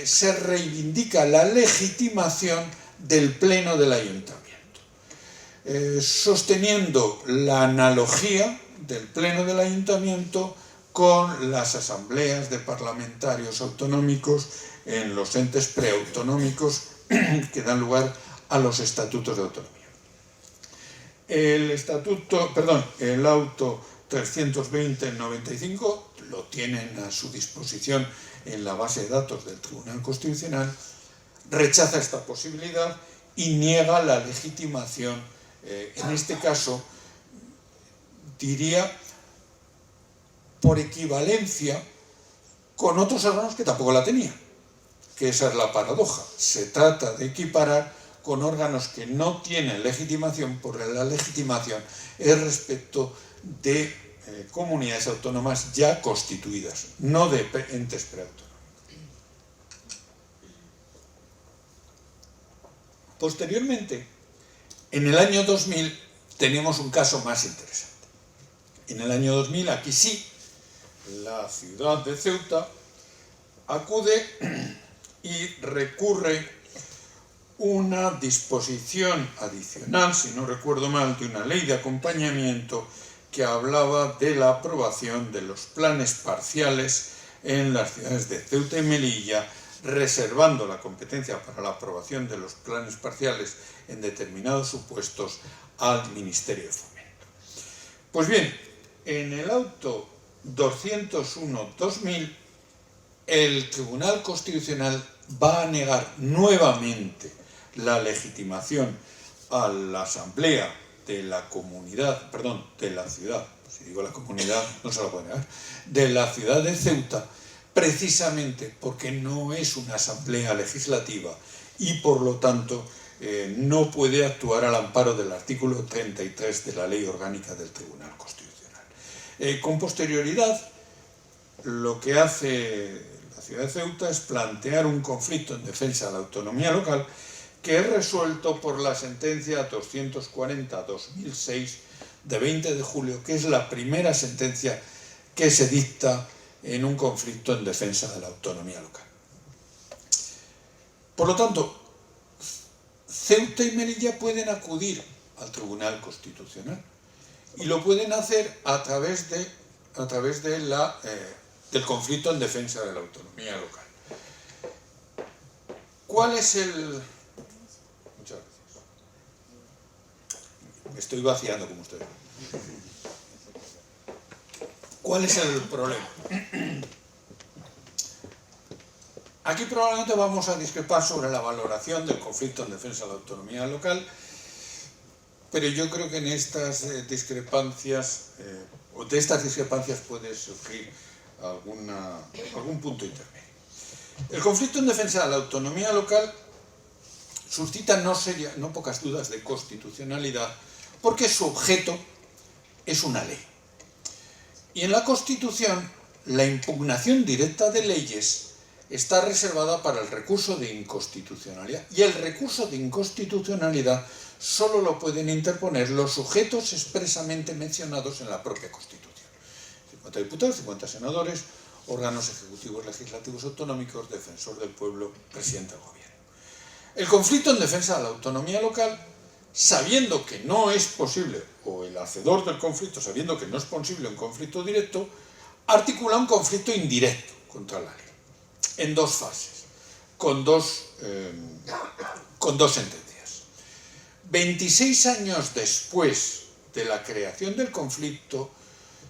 se reivindica la legitimación del Pleno del Ayuntamiento, sosteniendo la analogía del Pleno del Ayuntamiento con las asambleas de parlamentarios autonómicos en los entes preautonómicos que dan lugar a los estatutos de autonomía. El auto 320/95 lo tienen a su disposición en la base de datos del Tribunal Constitucional, rechaza esta posibilidad y niega la legitimación, en este caso, diría, por equivalencia con otros órganos que tampoco la tenían, que esa es la paradoja. Se trata de equiparar con órganos que no tienen legitimación, porque la legitimación es respecto de comunidades autónomas ya constituidas, no de entes preautonómicos. Posteriormente, en el año 2000, tenemos un caso más interesante. En el año 2000, aquí sí, la ciudad de Ceuta acude y recurre una disposición adicional, si no recuerdo mal, de una ley de acompañamiento que hablaba de la aprobación de los planes parciales en las ciudades de Ceuta y Melilla, reservando la competencia para la aprobación de los planes parciales en determinados supuestos al Ministerio de Fomento. Pues bien, en el auto 201/2000, el Tribunal Constitucional va a negar nuevamente la legitimación a la asamblea de la comunidad, perdón, de la ciudad, si digo la comunidad no se la puede negar, de la ciudad de Ceuta, precisamente porque no es una asamblea legislativa y por lo tanto no puede actuar al amparo del artículo 33 de la Ley Orgánica del Tribunal Constitucional. Con posterioridad, lo que hace la ciudad de Ceuta es plantear un conflicto en defensa de la autonomía local que es resuelto por la sentencia 240/2006 de 20 de julio, que es la primera sentencia que se dicta en un conflicto en defensa de la autonomía local. Por lo tanto, Ceuta y Melilla pueden acudir al Tribunal Constitucional y lo pueden hacer a través del conflicto en defensa de la autonomía local. ¿Cuál es el...? Muchas gracias. Me estoy vaciando como ustedes. ¿Cuál es el problema? Aquí probablemente vamos a discrepar sobre la valoración del conflicto en defensa de la autonomía local, pero yo creo que en estas discrepancias, o de estas discrepancias puede surgir algún punto intermedio. El conflicto en defensa de la autonomía local suscita no pocas dudas de constitucionalidad, porque su objeto es una ley. Y en la Constitución, la impugnación directa de leyes está reservada para el recurso de inconstitucionalidad. Y el recurso de inconstitucionalidad solo lo pueden interponer los sujetos expresamente mencionados en la propia Constitución. 50 diputados, 50 senadores, órganos ejecutivos legislativos autonómicos, defensor del pueblo, presidente del gobierno. El conflicto en defensa de la autonomía local sabiendo que no es posible, o el hacedor del conflicto, sabiendo que no es posible un conflicto directo, articula un conflicto indirecto contra la ley, en dos fases, con dos sentencias. 26 años después de la creación del conflicto,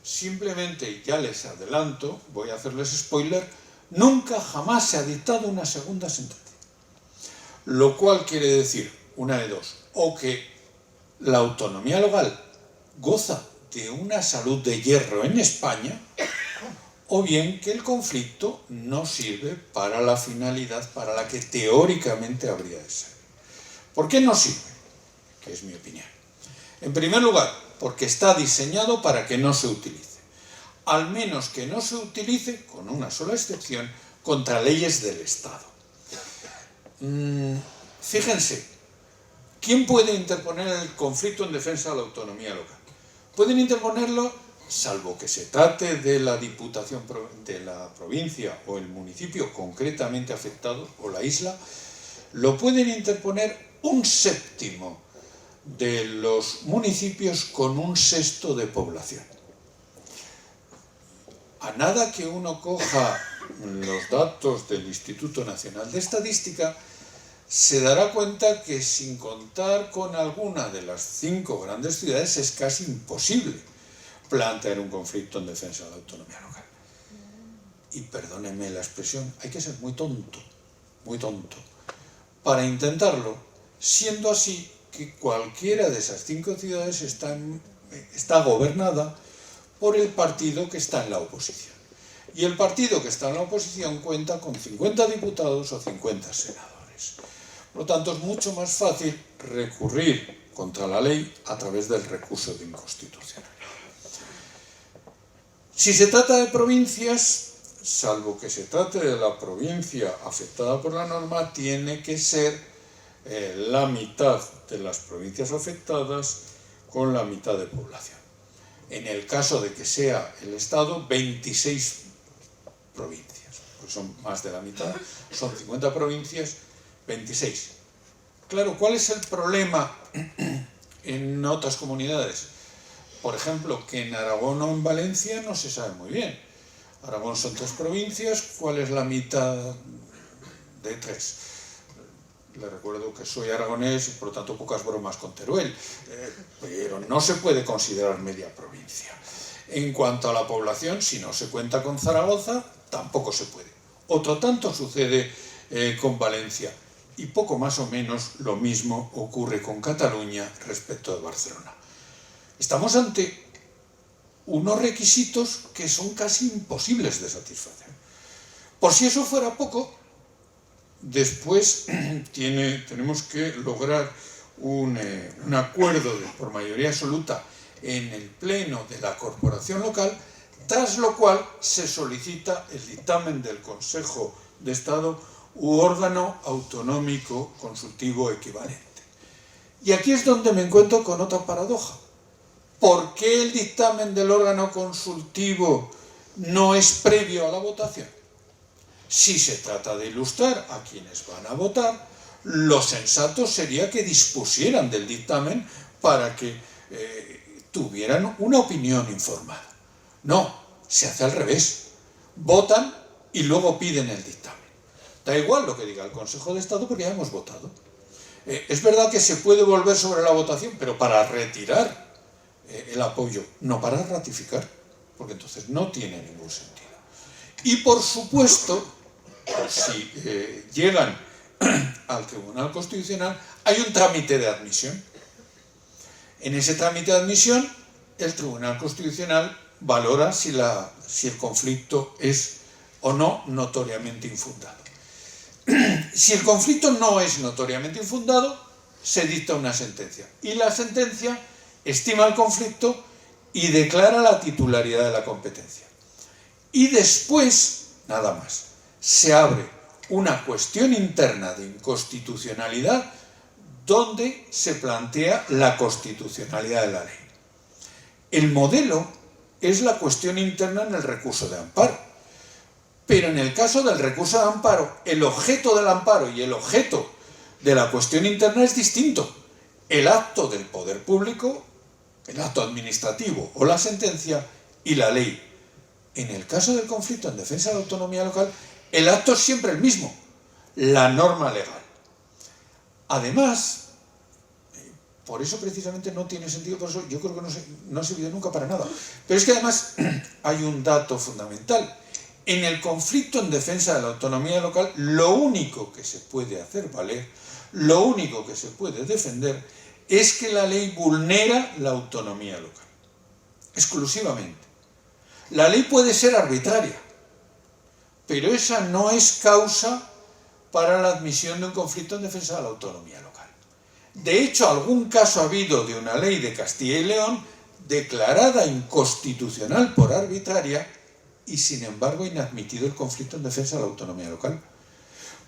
simplemente, ya les adelanto, voy a hacerles spoiler, nunca jamás se ha dictado una segunda sentencia. Lo cual quiere decir, una de dos, o que la autonomía local goza de una salud de hierro en España, o bien que el conflicto no sirve para la finalidad para la que teóricamente habría de ser. ¿Por qué no sirve? Que es mi opinión. En primer lugar, porque está diseñado para que no se utilice. Al menos que no se utilice, con una sola excepción, contra leyes del Estado. Fíjense, ¿quién puede interponer el conflicto en defensa de la autonomía local? Pueden interponerlo, salvo que se trate de la diputación de la provincia o el municipio concretamente afectado, o la isla, lo pueden interponer un séptimo de los municipios con un sexto de población. A nada que uno coja los datos del Instituto Nacional de Estadística, se dará cuenta que sin contar con alguna de las 5 grandes ciudades es casi imposible plantear un conflicto en defensa de la autonomía local. Y perdónenme la expresión, hay que ser muy tonto para intentarlo, siendo así que cualquiera de esas 5 ciudades está gobernada por el partido que está en la oposición. Y el partido que está en la oposición cuenta con 50 diputados o 50 senadores. Por lo tanto, es mucho más fácil recurrir contra la ley a través del recurso de inconstitucionalidad. Si se trata de provincias, salvo que se trate de la provincia afectada por la norma, tiene que ser la mitad de las provincias afectadas con la mitad de población. En el caso de que sea el Estado, 26 provincias, pues son más de la mitad, son 50 provincias, 26. Claro, ¿cuál es el problema en otras comunidades? Por ejemplo, que en Aragón o en Valencia no se sabe muy bien. Aragón son 3 provincias, ¿cuál es la mitad de 3? Les recuerdo que soy aragonés y por lo tanto pocas bromas con Teruel, pero no se puede considerar media provincia. En cuanto a la población, si no se cuenta con Zaragoza, tampoco se puede. Otro tanto sucede con Valencia. Y poco más o menos lo mismo ocurre con Cataluña respecto de Barcelona. Estamos ante unos requisitos que son casi imposibles de satisfacer. Por si eso fuera poco, después tenemos que lograr un acuerdo por mayoría absoluta en el pleno de la corporación local, tras lo cual se solicita el dictamen del Consejo de Estado u órgano autonómico consultivo equivalente. Y aquí es donde me encuentro con otra paradoja. ¿Por qué el dictamen del órgano consultivo no es previo a la votación? Si se trata de ilustrar a quienes van a votar, lo sensato sería que dispusieran del dictamen para que tuvieran una opinión informada. No, se hace al revés. Votan y luego piden el dictamen. Da igual lo que diga el Consejo de Estado porque ya hemos votado. Es verdad que se puede volver sobre la votación, pero para retirar el apoyo, no para ratificar, porque entonces no tiene ningún sentido. Y por supuesto, si llegan al Tribunal Constitucional, hay un trámite de admisión. En ese trámite de admisión, el Tribunal Constitucional valora si el conflicto es o no notoriamente infundado. Si el conflicto no es notoriamente infundado, se dicta una sentencia. Y la sentencia estima el conflicto y declara la titularidad de la competencia. Y después, nada más, se abre una cuestión interna de inconstitucionalidad donde se plantea la constitucionalidad de la ley. El modelo es la cuestión interna en el recurso de amparo. Pero en el caso del recurso de amparo, el objeto del amparo y el objeto de la cuestión interna es distinto. el acto del poder público, el acto administrativo o la sentencia y la ley. En el caso del conflicto en defensa de la autonomía local, el acto es siempre el mismo, la norma legal. Además, por eso precisamente no tiene sentido, por eso yo creo que no ha servido nunca para nada. Pero es que además hay un dato fundamental. En el conflicto en defensa de la autonomía local, lo único que se puede hacer valer, lo único que se puede defender, es que la ley vulnera la autonomía local. Exclusivamente. La ley puede ser arbitraria, pero esa no es causa para la admisión de un conflicto en defensa de la autonomía local. De hecho, algún caso ha habido de una ley de Castilla y León declarada inconstitucional por arbitraria y, sin embargo, inadmitido el conflicto en defensa de la autonomía local.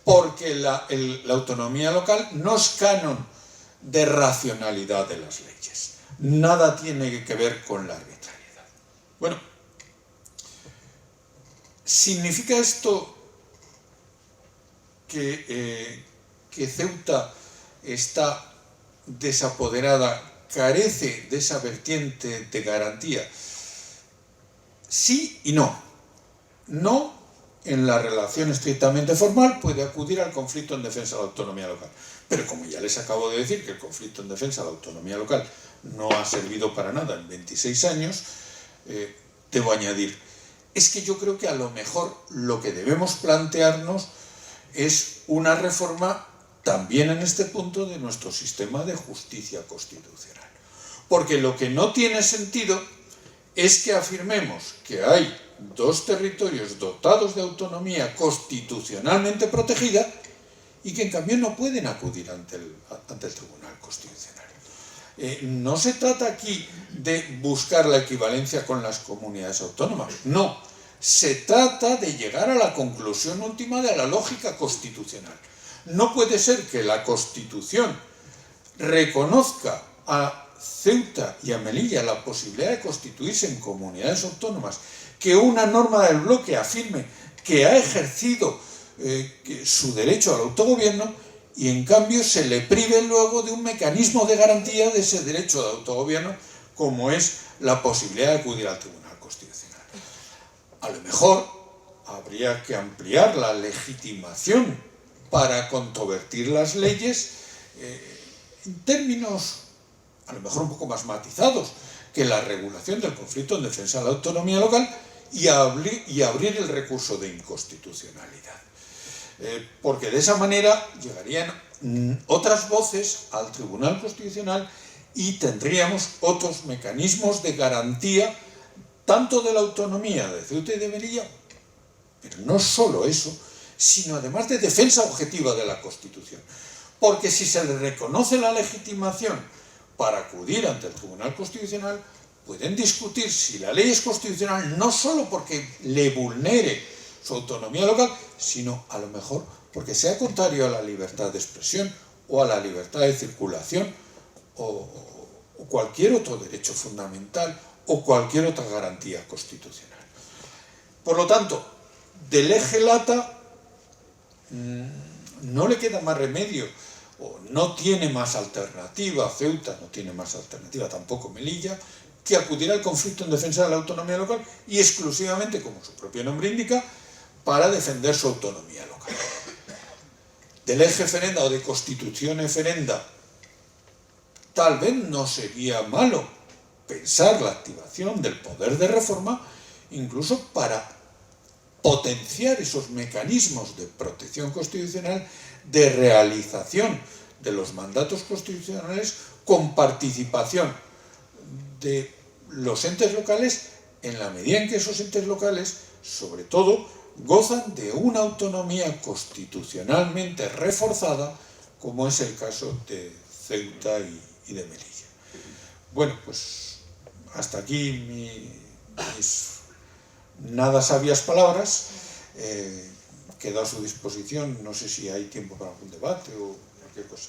Porque la autonomía local no es canon de racionalidad de las leyes. Nada tiene que ver con la arbitrariedad. Bueno, ¿significa esto que Ceuta está desapoderada, carece de esa vertiente de garantía? Sí y no. No, en la relación estrictamente formal puede acudir al conflicto en defensa de la autonomía local. Pero como ya les acabo de decir que el conflicto en defensa de la autonomía local no ha servido para nada en 26 años, debo añadir, es que yo creo que a lo mejor lo que debemos plantearnos es una reforma también en este punto de nuestro sistema de justicia constitucional. Porque lo que no tiene sentido es que afirmemos que hay dos territorios dotados de autonomía constitucionalmente protegida y que en cambio no pueden acudir ante el Tribunal Constitucional. No se trata aquí de buscar la equivalencia con las comunidades autónomas, no. Se trata de llegar a la conclusión última de la lógica constitucional. No puede ser que la Constitución reconozca a Ceuta y a Melilla la posibilidad de constituirse en comunidades autónomas, que una norma del bloque afirme que ha ejercido su derecho al autogobierno y en cambio se le prive luego de un mecanismo de garantía de ese derecho de autogobierno, como es la posibilidad de acudir al Tribunal Constitucional. A lo mejor habría que ampliar la legitimación para controvertir las leyes en términos a lo mejor un poco más matizados que la regulación del conflicto en defensa de la autonomía local y abrir el recurso de inconstitucionalidad. Porque de esa manera llegarían otras voces al Tribunal Constitucional y tendríamos otros mecanismos de garantía tanto de la autonomía de Ceuta y de Melilla, pero no solo eso, sino además de defensa objetiva de la Constitución. Porque si se le reconoce la legitimación para acudir ante el Tribunal Constitucional, pueden discutir si la ley es constitucional no solo porque le vulnere su autonomía local, sino a lo mejor porque sea contrario a la libertad de expresión o a la libertad de circulación o cualquier otro derecho fundamental o cualquier otra garantía constitucional. Por lo tanto, del eje lata no le queda más remedio, o no tiene más alternativa, Ceuta no tiene más alternativa, tampoco Melilla, que acudir al conflicto en defensa de la autonomía local y exclusivamente, como su propio nombre indica, para defender su autonomía local. Del eje ferenda o de constitución eferenda, tal vez no sería malo pensar la activación del poder de reforma incluso para potenciar esos mecanismos de protección constitucional, de realización de los mandatos constitucionales con participación de los entes locales en la medida en que esos entes locales, sobre todo, gozan de una autonomía constitucionalmente reforzada, como es el caso de Ceuta y de Melilla. Bueno, pues hasta aquí mis nada sabias palabras. Quedo a su disposición, no sé si hay tiempo para algún debate o cualquier cosa.